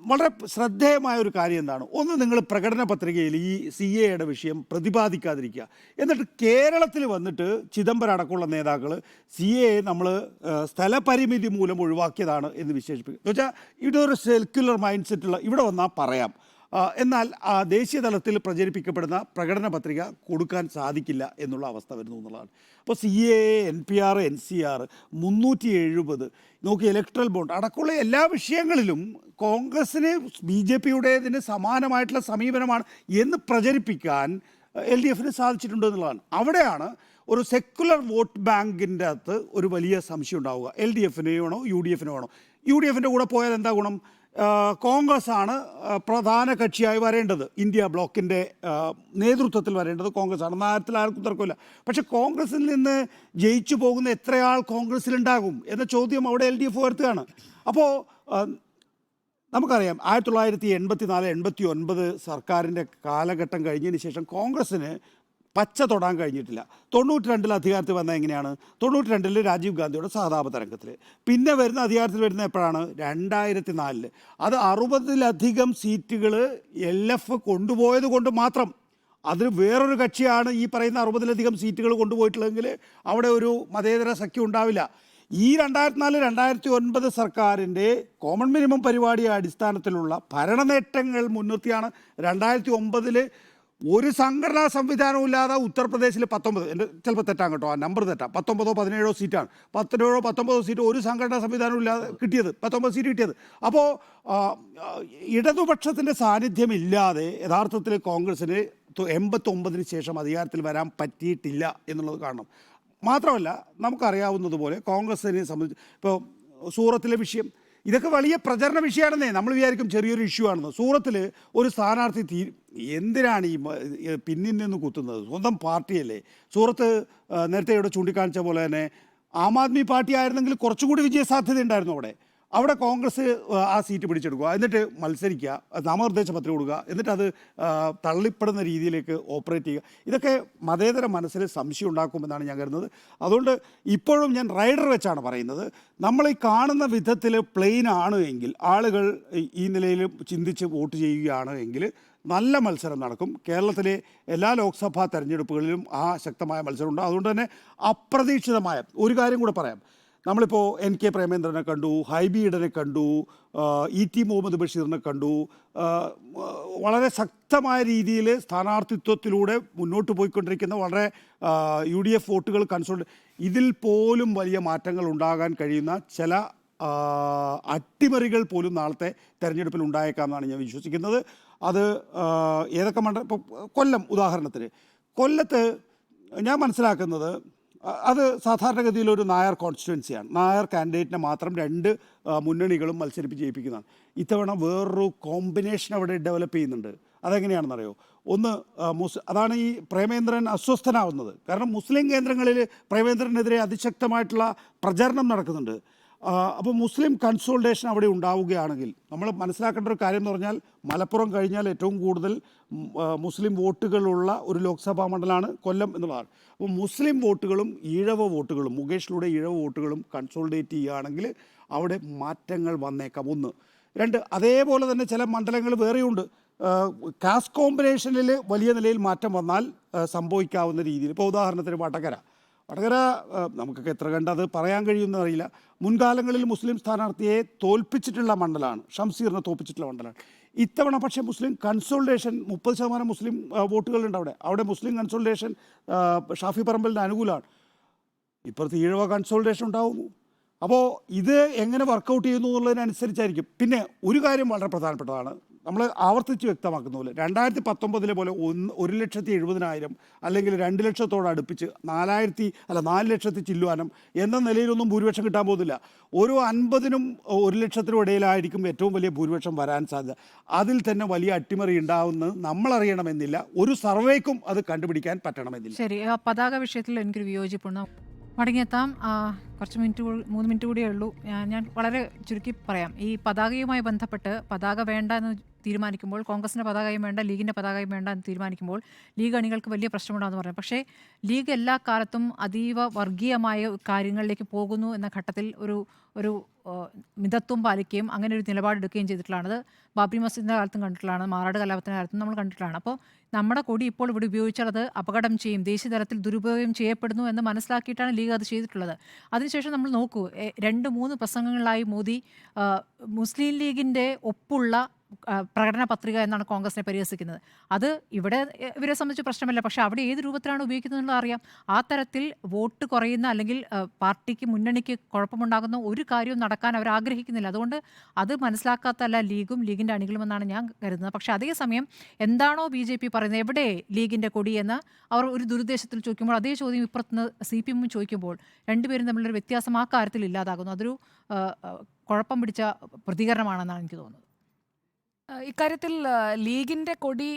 വളരെ ശ്രദ്ധേയമായ ഒരു കാര്യം എന്താണ്, ഒന്ന്, നിങ്ങൾ പ്രകടന പത്രികയിൽ ഈ CAയുടെ വിഷയം പ്രതിപാദിക്കാതിരിക്കുക. എന്നിട്ട് കേരളത്തിൽ വന്നിട്ട് ചിദംബരം അടക്കമുള്ള നേതാക്കൾ CA നമ്മൾ സ്ഥലപരിമിതി മൂലം ഒഴിവാക്കിയതാണ് എന്ന് വിശേഷിപ്പിക്കും. എന്ന് വെച്ചാൽ ഇതൊരു സെക്യുലർ മൈൻഡ് സെറ്റുള്ള ഇവിടെ വന്നാൽ പറയാം, എന്നാൽ ദേശീയ തലത്തിൽ പ്രചരിപ്പിക്കപ്പെടുന്ന പ്രകടന പത്രിക കൊടുക്കാൻ സാധിക്കില്ല എന്നുള്ള അവസ്ഥ വരുന്നു എന്നുള്ളതാണ്. അപ്പോൾ CA, NPR, NCR 370 നോക്കി, ഇലക്ട്രൽ ബോണ്ട് അടക്കമുള്ള എല്ലാ വിഷയങ്ങളിലും കോൺഗ്രസ്സിന് BJPയുടേതിന് സമാനമായിട്ടുള്ള സമീപനമാണ് എന്ന് പ്രചരിപ്പിക്കാൻ LDFന് സാധിച്ചിട്ടുണ്ട് എന്നുള്ളതാണ്. അവിടെയാണ് ഒരു സെക്കുലർ വോട്ട് ബാങ്കിൻ്റെ അകത്ത് ഒരു വലിയ സംശയം ഉണ്ടാവുക. LDFന് വേണോ UDFന് വേണോ? UDFൻ്റെ കൂടെ പോയാൽ എന്താ ഗുണം? കോൺഗ്രസ് ആണ് പ്രധാന കക്ഷിയായി വരേണ്ടത്, ഇന്ത്യ ബ്ലോക്കിൻ്റെ നേതൃത്വത്തിൽ വരേണ്ടത് കോൺഗ്രസ് ആണ്, കാര്യത്തിൽ ആർക്കും തർക്കമില്ല. പക്ഷേ കോൺഗ്രസിൽ നിന്ന് ജയിച്ചു പോകുന്ന എത്രയാൾ കോൺഗ്രസ്സിലുണ്ടാകും എന്ന ചോദ്യം അവിടെ LDF ഉയർത്തുകയാണ്. അപ്പോൾ നമുക്കറിയാം 1984, 89 സർക്കാരിൻ്റെ കാലഘട്ടം കഴിഞ്ഞതിന് ശേഷം കോൺഗ്രസ്സിന് പച്ച തൊടാൻ കഴിഞ്ഞിട്ടില്ല. 92 അധികാരത്തിൽ വന്നത് എങ്ങനെയാണ്? 92 രാജീവ് ഗാന്ധിയുടെ സഹതാപ തരംഗത്തിൽ. പിന്നെ വരുന്ന അധികാരത്തിൽ വരുന്ന എപ്പോഴാണ്? 2004. അത് 60-ലധികം സീറ്റുകൾ LF കൊണ്ടുപോയത് കൊണ്ട് മാത്രം. അതിന് വേറൊരു കക്ഷിയാണ് ഈ പറയുന്ന 60-ലധികം സീറ്റുകൾ കൊണ്ടുപോയിട്ടുള്ളതെങ്കിൽ അവിടെ ഒരു മതേതര സഖ്യം ഉണ്ടാവില്ല. ഈ 2004-2009 സർക്കാരിൻ്റെ കോമൺ മിനിമം പരിപാടിയുടെ അടിസ്ഥാനത്തിലുള്ള ഭരണ നേട്ടങ്ങൾ മുൻനിർത്തിയാണ് 2009 ഒരു സംഘടനാ സംവിധാനവും ഇല്ലാതെ ഉത്തർപ്രദേശിൽ 19, എൻ്റെ ചിലപ്പോൾ തെറ്റാൻ കേട്ടോ, ആ നമ്പർ തെറ്റാം, 19 17 സീറ്റാണ്, 19 സീറ്റ് ഒരു സംഘടനാ സംവിധാനവും ഇല്ലാതെ കിട്ടിയത്, 19 സീറ്റ് കിട്ടിയത്. അപ്പോൾ ഇടതുപക്ഷത്തിൻ്റെ സാന്നിധ്യമില്ലാതെ യഥാർത്ഥത്തിൽ കോൺഗ്രസ്സിന് 89-ന് ശേഷം അധികാരത്തിൽ വരാൻ പറ്റിയിട്ടില്ല എന്നുള്ളത് കാണണം. മാത്രമല്ല, നമുക്കറിയാവുന്നതുപോലെ കോൺഗ്രസ്സിനെ സംബന്ധിച്ച് ഇപ്പോൾ സൂറത്തിലെ വിഷയം, ഇതൊക്കെ വലിയ പ്രചരണ വിഷയമാണെന്നേ. നമ്മൾ വിചാരിക്കും ചെറിയൊരു ഇഷ്യൂ ആണെന്ന്. സൂറത്തിൽ ഒരു സ്ഥാനാർത്ഥി എന്തിനാണ് ഈ പിന്നിൽ നിന്ന് കുത്തുന്നത്? സ്വന്തം പാർട്ടിയല്ലേ. സൂറത്ത് നേരത്തെ ഇവിടെ ചൂണ്ടിക്കാണിച്ച പോലെ തന്നെ ആം ആദ്മി പാർട്ടി ആയിരുന്നെങ്കിൽ കുറച്ചുകൂടി വിജയസാധ്യത ഉണ്ടായിരുന്നു അവിടെ കോൺഗ്രസ് ആ സീറ്റ് പിടിച്ചെടുക്കുക, എന്നിട്ട് മത്സരിക്കുക, നാമനിർദ്ദേശ പത്രിക കൊടുക്കുക, എന്നിട്ട് അത് തള്ളിപ്പെടുന്ന രീതിയിലേക്ക് ഓപ്പറേറ്റ് ചെയ്യുക. ഇതൊക്കെ മതേതര മനസ്സിൽ സംശയം ഉണ്ടാക്കുമെന്നാണ് ഞാൻ കരുതുന്നത്. അതുകൊണ്ട് ഇപ്പോഴും ഞാൻ റൈഡർ വെച്ചാണ് പറയുന്നത്, നമ്മൾ ഈ കാണുന്ന വിധത്തിൽ പ്ലെയിൻ ആണ് എങ്കിൽ, ആളുകൾ ഈ നിലയിൽ ചിന്തിച്ച് വോട്ട് ചെയ്യുകയാണ് എങ്കിൽ നല്ല മത്സരം നടക്കും. കേരളത്തിലെ എല്ലാ ലോക്സഭാ തെരഞ്ഞെടുപ്പുകളിലും ആ ശക്തമായ മത്സരമുണ്ട്. അതുകൊണ്ട് തന്നെ അപ്രതീക്ഷിതമായ ഒരു കാര്യം കൂടെ പറയാം. നമ്മളിപ്പോൾ NK പ്രേമേന്ദ്രനെ കണ്ടു, ഹൈബി ഈഡനെ കണ്ടു, ടി മുഹമ്മദ് ബഷീറിനെ കണ്ടു. വളരെ ശക്തമായ രീതിയിൽ സ്ഥാനാർത്ഥിത്വത്തിലൂടെ മുന്നോട്ട് പോയിക്കൊണ്ടിരിക്കുന്ന വളരെ UDF വോട്ടുകൾ ഇതിൽ പോലും വലിയ മാറ്റങ്ങൾ ഉണ്ടാകാൻ കഴിയുന്ന ചില അട്ടിമറികൾ പോലും നാളത്തെ തെരഞ്ഞെടുപ്പിൽ ഉണ്ടായേക്കാമെന്നാണ് ഞാൻ വിശ്വസിക്കുന്നത്. അത് ഏതൊക്കെ ഇപ്പോൾ കൊല്ലം ഉദാഹരണത്തിന്, കൊല്ലത്ത് ഞാൻ മനസ്സിലാക്കുന്നത് അത് സാധാരണഗതിയിൽ ഒരു നായർ കോൺസ്റ്റിറ്റ്യുവൻസിയാണ്. നായർ കാൻഡിഡേറ്റിനെ മാത്രം 2 മുന്നണികളും മത്സരിപ്പിച്ച് ജയിപ്പിക്കുന്നതാണ്. ഇത്തവണ വേറൊരു കോമ്പിനേഷൻ അവിടെ ഡെവലപ്പ് ചെയ്യുന്നുണ്ട്. അതെങ്ങനെയാണെന്നറിയോ? ഒന്ന് അതാണ് ഈ പ്രേമേന്ദ്രൻ അസ്വസ്ഥനാവുന്നത്. കാരണം മുസ്ലിം കേന്ദ്രങ്ങളിൽ പ്രേമേന്ദ്രനെതിരെ അതിശക്തമായിട്ടുള്ള പ്രചരണം നടക്കുന്നുണ്ട്. അപ്പോൾ മുസ്ലിം കൺസോൾട്ടേഷൻ അവിടെ ഉണ്ടാവുകയാണെങ്കിൽ, നമ്മൾ മനസ്സിലാക്കേണ്ട ഒരു കാര്യം എന്ന് പറഞ്ഞാൽ, മലപ്പുറം കഴിഞ്ഞാൽ ഏറ്റവും കൂടുതൽ മുസ്ലിം വോട്ടുകളുള്ള ഒരു ലോക്സഭാ മണ്ഡലമാണ് കൊല്ലം എന്നുള്ളതാണ്. അപ്പോൾ മുസ്ലിം വോട്ടുകളും ഈഴവ വോട്ടുകളും, മുകേഷിലൂടെ ഈഴവ വോട്ടുകളും കൺസോൾട്ടേറ്റ് ചെയ്യുകയാണെങ്കിൽ അവിടെ മാറ്റങ്ങൾ വന്നേക്കാം. ഒന്ന് അതേപോലെ തന്നെ ചില മണ്ഡലങ്ങൾ വേറെയുണ്ട്. കാസ്റ്റ് കോമ്പിനേഷനിൽ വലിയ നിലയിൽ മാറ്റം വന്നാൽ സംഭവിക്കാവുന്ന രീതിയിൽ, ഇപ്പോൾ ഉദാഹരണത്തിന് വടകര നമുക്കൊക്കെ എത്ര കണ്ട് അത് പറയാൻ കഴിയുമെന്ന് അറിയില്ല. മുൻകാലങ്ങളിൽ മുസ്ലിം സ്ഥാനാർത്ഥിയെ തോൽപ്പിച്ചിട്ടുള്ള മണ്ഡലമാണ്, ഷംസീറിനെ തോൽപ്പിച്ചിട്ടുള്ള മണ്ഡലമാണ്. ഇത്തവണ പക്ഷേ മുസ്ലിം കൺസോൾട്ടേഷൻ 30% മുസ്ലിം വോട്ടുകളുണ്ട് അവിടെ മുസ്ലിം കൺസോൾട്ടേഷൻ ഷാഫി പറമ്പലിൻ്റെ അനുകൂലമാണ്. ഇപ്പുറത്ത് ഈഴവ കൺസോൾട്ടേഷൻ ഉണ്ടാവുന്നു. അപ്പോൾ ഇത് എങ്ങനെ വർക്കൗട്ട് ചെയ്യുന്നു എന്നുള്ളതിനനുസരിച്ചായിരിക്കും. പിന്നെ ഒരു കാര്യം വളരെ പ്രധാനപ്പെട്ടതാണ്, നമ്മൾ ആവർത്തിച്ച് വ്യക്തമാക്കുന്ന പോലെ 2019 പോലെ 1,70,000 അല്ലെങ്കിൽ 2 ലക്ഷത്തോട് അടുപ്പിച്ച് 4 ലക്ഷത്തിൽ ചില്ലുവാനും എന്ന നിലയിലൊന്നും ഭൂരിപക്ഷം കിട്ടാൻ പോകുന്നില്ല. ഓരോ 50-നും 1 ലക്ഷത്തിനും ഇടയിലായിരിക്കും ഏറ്റവും വലിയ ഭൂരിപക്ഷം വരാൻ സാധ്യത. അതിൽ തന്നെ വലിയ അട്ടിമറി ഉണ്ടാവുന്നത് നമ്മളറിയണമെന്നില്ല, ഒരു സർവേക്കും അത് കണ്ടുപിടിക്കാൻ പറ്റണമെന്നില്ല. ശരി, പതാക വിഷയത്തിൽ എനിക്കൊരു വിയോജിപ്പുണ്ട്. മടങ്ങിയെത്താം. കുറച്ച് 3 മിനിറ്റ് കൂടിയേ ഉള്ളൂ. ഞാൻ വളരെ ചുരുക്കി പറയാം. ഈ പതാകയുമായി ബന്ധപ്പെട്ട് പതാക വേണ്ട എന്ന് തീരുമാനിക്കുമ്പോൾ, കോൺഗ്രസിൻ്റെ പതാകയും വേണ്ട, ലീഗിൻ്റെ പതാകയും വേണ്ട എന്ന് തീരുമാനിക്കുമ്പോൾ ലീഗ് അണികൾക്ക് വലിയ പ്രശ്നമുണ്ടാകുമെന്ന് പറഞ്ഞു. പക്ഷേ ലീഗ് എല്ലാ കാലത്തും അതീവ വർഗീയമായ കാര്യങ്ങളിലേക്ക് പോകുന്നു എന്ന ഘട്ടത്തിൽ ഒരു മിതത്വം പാലിക്കുകയും അങ്ങനെ ഒരു നിലപാടെടുക്കുകയും ചെയ്തിട്ടുള്ളത് ബാബരി മസ്ജിദിൻ്റെ കാലത്തും കണ്ടിട്ടുള്ളതാണ്, മാറാട് കലാപത്തിൻ്റെ കാലത്തും നമ്മൾ കണ്ടിട്ടുള്ളതാണ്. അപ്പോൾ നമ്മുടെ കൊടി ഇപ്പോൾ ഇവിടെ ഉപയോഗിച്ചാൽ അത് അപകടം ചെയ്യും, ദേശീയ തലത്തിൽ ദുരുപയോഗം ചെയ്യപ്പെടുന്നു എന്ന് മനസ്സിലാക്കിയിട്ടാണ് ലീഗ് അത് ചെയ്തിട്ടുള്ളത്. അതിനുശേഷം നമ്മൾ നോക്കൂ, 2-3 പ്രസംഗങ്ങളിലായി മോദി മുസ്ലിം ലീഗിൻ്റെ ഒപ്പുള്ള പ്രകടന പത്രിക എന്നാണ് കോൺഗ്രസിനെ പരിഹസിക്കുന്നത്. അത് ഇവിടെ ഇവരെ സംബന്ധിച്ച് പ്രശ്നമല്ല, പക്ഷേ അവിടെ ഏത് രൂപത്തിലാണ് ഉപയോഗിക്കുന്നത് എന്നുള്ളത് അറിയാം. ആ തരത്തിൽ വോട്ട് കുറയുന്ന അല്ലെങ്കിൽ പാർട്ടിക്ക് മുന്നണിക്ക് കുഴപ്പമുണ്ടാകുന്ന ഒരു കാര്യവും നടക്കാൻ അവർ ആഗ്രഹിക്കുന്നില്ല. അതുകൊണ്ട് അത് മനസ്സിലാക്കാത്തല്ല ലീഗും ലീഗിൻ്റെ അണികളും എന്നാണ് ഞാൻ കരുതുന്നത്. പക്ഷേ അതേസമയം എന്താണോ BJP പറയുന്നത്, എവിടെ ലീഗിൻ്റെ കൊടി എന്ന് അവർ ഒരു ദുരുദ്ദേശത്തിൽ ചോദിക്കുമ്പോൾ അതേ ചോദ്യം ഇപ്പുറത്തുനിന്ന് CPM ചോദിക്കുമ്പോൾ രണ്ടുപേരും തമ്മിലൊരു വ്യത്യാസം ആ കാര്യത്തിൽ ഇല്ലാതാകുന്നു. അതൊരു കുഴപ്പം പിടിച്ച പ്രതികരണമാണെന്നാണ് എനിക്ക് തോന്നുന്നത്. ഇക്കാര്യത്തിൽ ലീഗിന്റെ കൊടി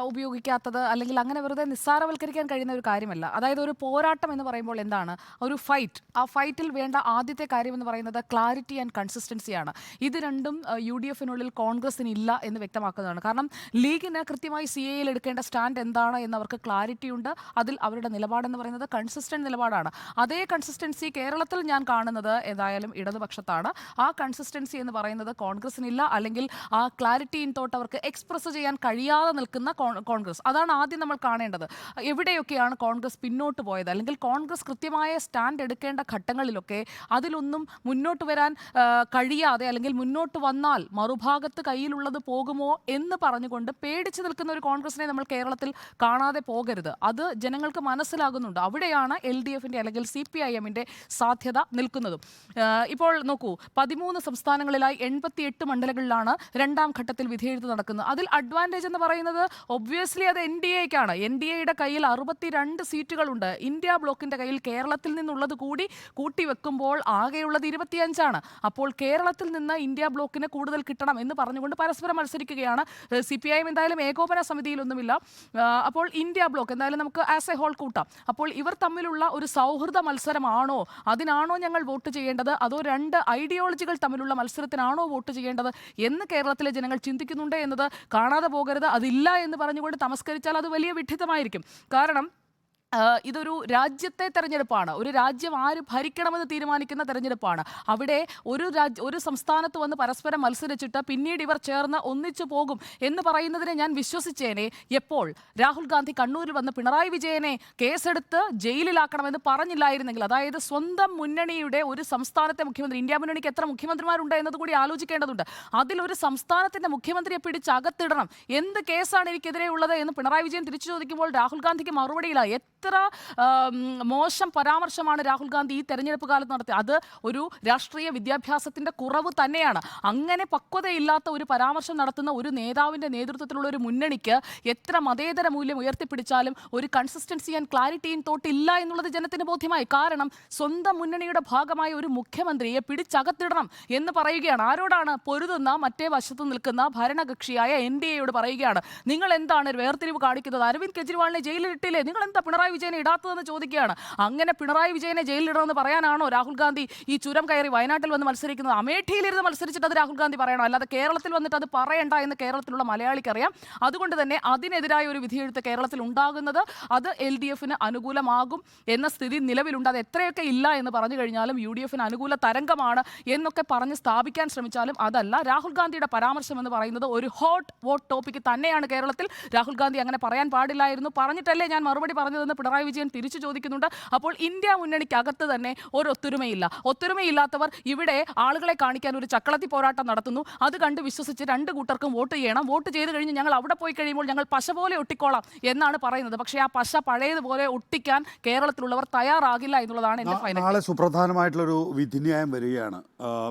ഉപയോഗിക്കാത്തത് അല്ലെങ്കിൽ അങ്ങനെ വെറുതെ നിസ്സാരവൽക്കരിക്കാൻ കഴിയുന്ന ഒരു കാര്യമല്ല. അതായത് ഒരു പോരാട്ടം എന്ന് പറയുമ്പോൾ എന്താണ്, ഒരു ഫൈറ്റ്. ആ ഫൈറ്റിൽ വേണ്ട ആദ്യത്തെ കാര്യം എന്ന് പറയുന്നത് ക്ലാരിറ്റി ആൻഡ് കൺസിസ്റ്റൻസിയാണ്. ഇത് രണ്ടും UDFനുള്ളിൽ കോൺഗ്രസിന് ഇല്ല എന്ന് വ്യക്തമാക്കുന്നതാണ്. കാരണം ലീഗിന് കൃത്യമായി CAA എടുക്കേണ്ട സ്റ്റാൻഡ് എന്താണ് എന്ന് അവർക്ക് ക്ലാരിറ്റി ഉണ്ട്. അതിൽ അവരുടെ നിലപാടെന്ന് പറയുന്നത് കൺസിസ്റ്റന്റ് നിലപാടാണ്. അതേ കൺസിസ്റ്റൻസി കേരളത്തിൽ ഞാൻ കാണുന്നത് ഏതായാലും ഇടതുപക്ഷത്താണ്. ആ കൺസിസ്റ്റൻസി എന്ന് പറയുന്നത് കോൺഗ്രസിനില്ല, അല്ലെങ്കിൽ ആ ക്ലാരിറ്റി തോട്ട് അവർക്ക് എക്സ്പ്രസ് ചെയ്യാൻ കഴിയാതെ നിൽക്കുന്ന കോൺഗ്രസ്. അതാണ് ആദ്യം നമ്മൾ കാണേണ്ടത്. എവിടെയൊക്കെയാണ് കോൺഗ്രസ് പിന്നോട്ട് പോയത്, അല്ലെങ്കിൽ കോൺഗ്രസ് കൃത്യമായ സ്റ്റാൻഡ് എടുക്കേണ്ട ഘട്ടങ്ങളിലൊക്കെ അതിലൊന്നും മുന്നോട്ട് വരാൻ കഴിയാതെ, അല്ലെങ്കിൽ മുന്നോട്ട് വന്നാൽ മറുഭാഗത്ത് കയ്യിലുള്ളത് പോകുമോ എന്ന് പറഞ്ഞുകൊണ്ട് പേടിച്ചു നിൽക്കുന്ന ഒരു കോൺഗ്രസിനെ നമ്മൾ കേരളത്തിൽ കാണാതെ പോകരുത്. അത് ജനങ്ങൾക്ക് മനസ്സിലാകുന്നുണ്ട്. അവിടെയാണ് LDFന്റെ അല്ലെങ്കിൽ CPIMന്റെ സാധ്യത നിൽക്കുന്നതും. ഇപ്പോൾ നോക്കൂ, 13 സംസ്ഥാനങ്ങളിലായി 88 മണ്ഡലങ്ങളിലാണ് രണ്ടാം ഘട്ടത്തിൽ വിധിയെഴുത്ത് നടക്കുന്നത്. അതിൽ അഡ്വാൻറ്റേജ് എന്ന് പറയുന്നത് ഒബ്വിയസ്ലി അത് NDAക്കാണ്. NDAയുടെ കയ്യിൽ 62 സീറ്റുകളുണ്ട്. ഇന്ത്യ ബ്ലോക്കിന്റെ കയ്യിൽ കേരളത്തിൽ നിന്നുള്ളത് കൂടി കൂട്ടിവെക്കുമ്പോൾ ആകെയുള്ളത് 25ആണ്. അപ്പോൾ കേരളത്തിൽ നിന്ന് ഇന്ത്യ ബ്ലോക്കിന് കൂടുതൽ കിട്ടണം എന്ന് പറഞ്ഞുകൊണ്ട് പരസ്പരം മത്സരിക്കുകയാണ്. CPIM എന്തായാലും ഏകോപന സമിതിയിലൊന്നുമില്ല. അപ്പോൾ ഇന്ത്യ ബ്ലോക്ക് എന്തായാലും നമുക്ക് ആസ് എ ഹോൾ കൂട്ടാം. അപ്പോൾ ഇവർ തമ്മിലുള്ള ഒരു സൗഹൃദ മത്സരമാണോ, അതിനാണോ ഞങ്ങൾ വോട്ട് ചെയ്യേണ്ടത്, അതോ രണ്ട് ഐഡിയോളജികൾ തമ്മിലുള്ള മത്സരത്തിനാണോ വോട്ട് ചെയ്യേണ്ടത് എന്ന് കേരളത്തിലെ ജനങ്ങൾ ചിന്തിക്കുന്നുണ്ട് എന്നത് കാണാതെ പോകരുത്. അതില്ല എന്ന് പറഞ്ഞുകൊണ്ട് തമസ്കരിച്ചാൽ അത് വലിയ വിഡ്ഢിത്തമായിരിക്കും. കാരണം ഇതൊരു രാജ്യത്തെ തെരഞ്ഞെടുപ്പാണ്. ഒരു രാജ്യം ആര് ഭരിക്കണമെന്ന് തീരുമാനിക്കുന്ന തെരഞ്ഞെടുപ്പാണ്. അവിടെ ഒരു സംസ്ഥാനത്ത് വന്ന് പരസ്പരം മത്സരിച്ചിട്ട് പിന്നീട് ഇവർ ചേർന്ന് ഒന്നിച്ചു പോകും എന്ന് പറയുന്നതിനെ ഞാൻ വിശ്വസിച്ചേനെ എപ്പോൾ രാഹുൽ ഗാന്ധി കണ്ണൂരിൽ വന്ന് പിണറായി വിജയനെ കേസെടുത്ത് ജയിലിലാക്കണമെന്ന് പറഞ്ഞില്ലായിരുന്നെങ്കിൽ. അതായത് സ്വന്തം മുന്നണിയുടെ ഒരു സംസ്ഥാനത്തെ മുഖ്യമന്ത്രി, ഇന്ത്യ മുന്നണിക്ക് എത്ര മുഖ്യമന്ത്രിമാരുണ്ട് എന്നത് കൂടി ആലോചിക്കേണ്ടതുണ്ട്. അതിലൊരു സംസ്ഥാനത്തിന്റെ മുഖ്യമന്ത്രിയെ പിടിച്ച് അകത്തിടണം, എന്ത് കേസാണ് എനിക്കെതിരെ ഉള്ളത് എന്ന് പിണറായി വിജയൻ തിരിച്ചു ചോദിക്കുമ്പോൾ രാഹുൽ ഗാന്ധിക്ക് മറുപടിയില്ല. എത്ര മോശം പരാമർശമാണ് രാഹുൽ ഗാന്ധി ഈ തെരഞ്ഞെടുപ്പ് കാലത്ത് നടത്തിയത്. അത് ഒരു രാഷ്ട്രീയ വിദ്യാഭ്യാസത്തിന്റെ കുറവ് തന്നെയാണ്. അങ്ങനെ പക്വതയില്ലാത്ത ഒരു പരാമർശം നടത്തുന്ന ഒരു നേതാവിന്റെ നേതൃത്വത്തിലുള്ള ഒരു മുന്നണിക്ക് എത്ര മതേതര മൂല്യം ഉയർത്തിപ്പിടിച്ചാലും ഒരു consistency and clarity in thought ഇല്ല എന്നുള്ളത് ജനത്തിന് ബോധ്യമായി. കാരണം സ്വന്തം മുന്നണിയുടെ ഭാഗമായ ഒരു മുഖ്യമന്ത്രിയെ പിടിച്ചകത്തിടണം എന്ന് പറയുകയാണ്. ആരോടാണ്? പൊരുതുന്ന മറ്റേ വശത്ത് നിൽക്കുന്ന ഭരണകക്ഷിയായ NDAയോട് പറയുകയാണ്. നിങ്ങൾ എന്താണ് വേർതിരിവ് കാണിക്കുന്നത്? അരവിന്ദ് കെജ്രിവാളിനെ ജയിലിലിട്ടില്ലേ? നിങ്ങൾ എന്താ പിണറായി പിണറായി വിജയനെ ഇടാത്തതെന്ന് ചോദിക്കുകയാണ്. അങ്ങനെ പിണറായി വിജയനെ ജയിലിലിടണമെന്ന് പറയാനാണോ രാഹുൽ ഗാന്ധി ഈ ചുരം കയറി വയനാട്ടിൽ വന്ന് മത്സരിക്കുന്നത്? അമേഠിയിലിരുന്ന് മത്സരിച്ചിട്ട് അത് രാഹുൽ ഗാന്ധി പറയണോ? അല്ലാതെ കേരളത്തിൽ വന്നിട്ട് അത് പറയണ്ട എന്ന് കേരളത്തിലുള്ള മലയാളിക്കറിയാം. അതുകൊണ്ട് തന്നെ അതിനെതിരായ ഒരു വിധിയെഴുത്ത് കേരളത്തിൽ ഉണ്ടാകുന്നത് അത് LDFന് അനുകൂലമാകും എന്ന സ്ഥിതി നിലവിലുണ്ട്. അത് എത്രയൊക്കെ ഇല്ല എന്ന് പറഞ്ഞു കഴിഞ്ഞാലും UDFന് അനുകൂല തരംഗമാണ് എന്നൊക്കെ പറഞ്ഞ് സ്ഥാപിക്കാൻ ശ്രമിച്ചാലും അതല്ല. രാഹുൽ ഗാന്ധിയുടെ പരാമർശം എന്ന് പറയുന്നത് ഒരു ഹോട്ട് വോട്ട് ടോപ്പിക് തന്നെയാണ് കേരളത്തിൽ. രാഹുൽ ഗാന്ധി അങ്ങനെ പറയാൻ പാടില്ലായിരുന്നു, പറഞ്ഞിട്ടല്ലേ ഞാൻ മറുപടി പറഞ്ഞതെന്ന് പിണറായി വിജയൻ തിരിച്ചു ചോദിക്കുന്നുണ്ട്. അപ്പോൾ ഇന്ത്യ മുന്നണിക്കകത്ത് തന്നെ ഒരു ഒത്തൊരുമയില്ല. ഒത്തൊരുമയില്ലാത്തവർ ഇവിടെ ആളുകളെ കാണിക്കാൻ ഒരു ചക്കളത്തി പോരാട്ടം നടത്തുന്നു. അത് കണ്ട് വിശ്വസിച്ച് രണ്ട് കൂട്ടർക്കും വോട്ട് ചെയ്യണം. വോട്ട് ചെയ്ത് കഴിഞ്ഞ് ഞങ്ങൾ അവിടെ പോയി കഴിയുമ്പോൾ ഞങ്ങൾ പശ പോലെ ഒട്ടിക്കോളാം എന്നാണ് പറയുന്നത്. പക്ഷേ ആ പശ പഴയതുപോലെ ഒട്ടിക്കാൻ കേരളത്തിലുള്ളവർ തയ്യാറാകില്ല എന്നുള്ളതാണ് എന്റെ ഫൈനൽ. നാളെ സുപ്രധാനമായിട്ടുള്ളൊരു വിധിന്യായം വരികയാണ്.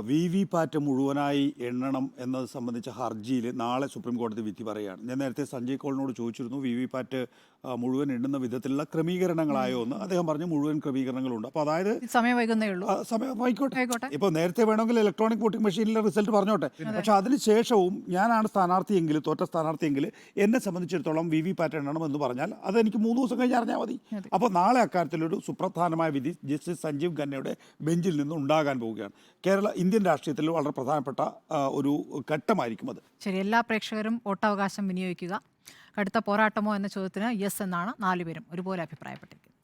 VVPAT മുഴുവനായി എണ്ണണം എന്നത് സംബന്ധിച്ച ഹർജിയിൽ നാളെ സുപ്രീം കോടതി വിധി പറയുകയാണ്. ഞാൻ നേരത്തെ സഞ്ജയ് കൗളിനോട് ചോദിച്ചിരുന്നു VVPAT മുഴുവൻ എണ്ണുന്ന വിധത്തിലുള്ള ക്രമീകരണങ്ങളായോ എന്ന്. അദ്ദേഹം പറഞ്ഞു മുഴുവൻ ക്രമീകരണങ്ങളുണ്ട്. അപ്പോൾ അതായത് സമയം വൈകുന്നേ ഉള്ളൂ. സമയം ആയിക്കോട്ടെ. ഇപ്പോൾ നേരത്തെ വേണമെങ്കിൽ ഇലക്ട്രോണിക് വോട്ടിംഗ് മെഷീനിലെ റിസൾട്ട് പറഞ്ഞോട്ടെ. പക്ഷെ അതിനുശേഷവും ഞാനാണ് സ്ഥാനാർത്ഥിയെങ്കിൽ, തോറ്റ സ്ഥാനാർത്ഥിയെങ്കിൽ എന്നെ സംബന്ധിച്ചിടത്തോളം VVPAT എണ്ണണം എന്ന് പറഞ്ഞാൽ അതെനിക്ക് 3 ദിവസം കഴിഞ്ഞ് അറിഞ്ഞാൽ മതി. അപ്പോൾ നാളെ അക്കാര്യത്തിലൊരു സുപ്രധാനമായ വിധി ജസ്റ്റിസ് സഞ്ജീവ് ഖന്നയുടെ ബെഞ്ചിൽ നിന്ന് ഉണ്ടാകാൻ പോവുകയാണ്. ഇന്ത്യൻ രാഷ്ട്രീയത്തിൽ വളരെ പ്രധാനപ്പെട്ട ഒരു ഘട്ടമായിരിക്കും അത്. ശരി, എല്ലാ പ്രേക്ഷകരും വോട്ടവകാശം വിനിയോഗിക്കുക. കടുത്ത പോരാട്ടമോ എന്ന ചോദ്യത്തിന് യെസ് എന്നാണ് 4 പേരും ഒരുപോലെ അഭിപ്രായപ്പെട്ടിരിക്കുന്നത്.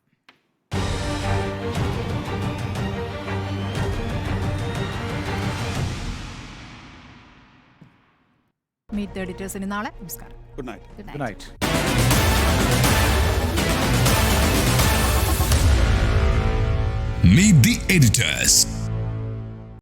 മീറ്റ് ദി എഡിറ്റേഴ്സിന് നാളെ. നമസ്കാരം. Good night. Good night. Meet the editors.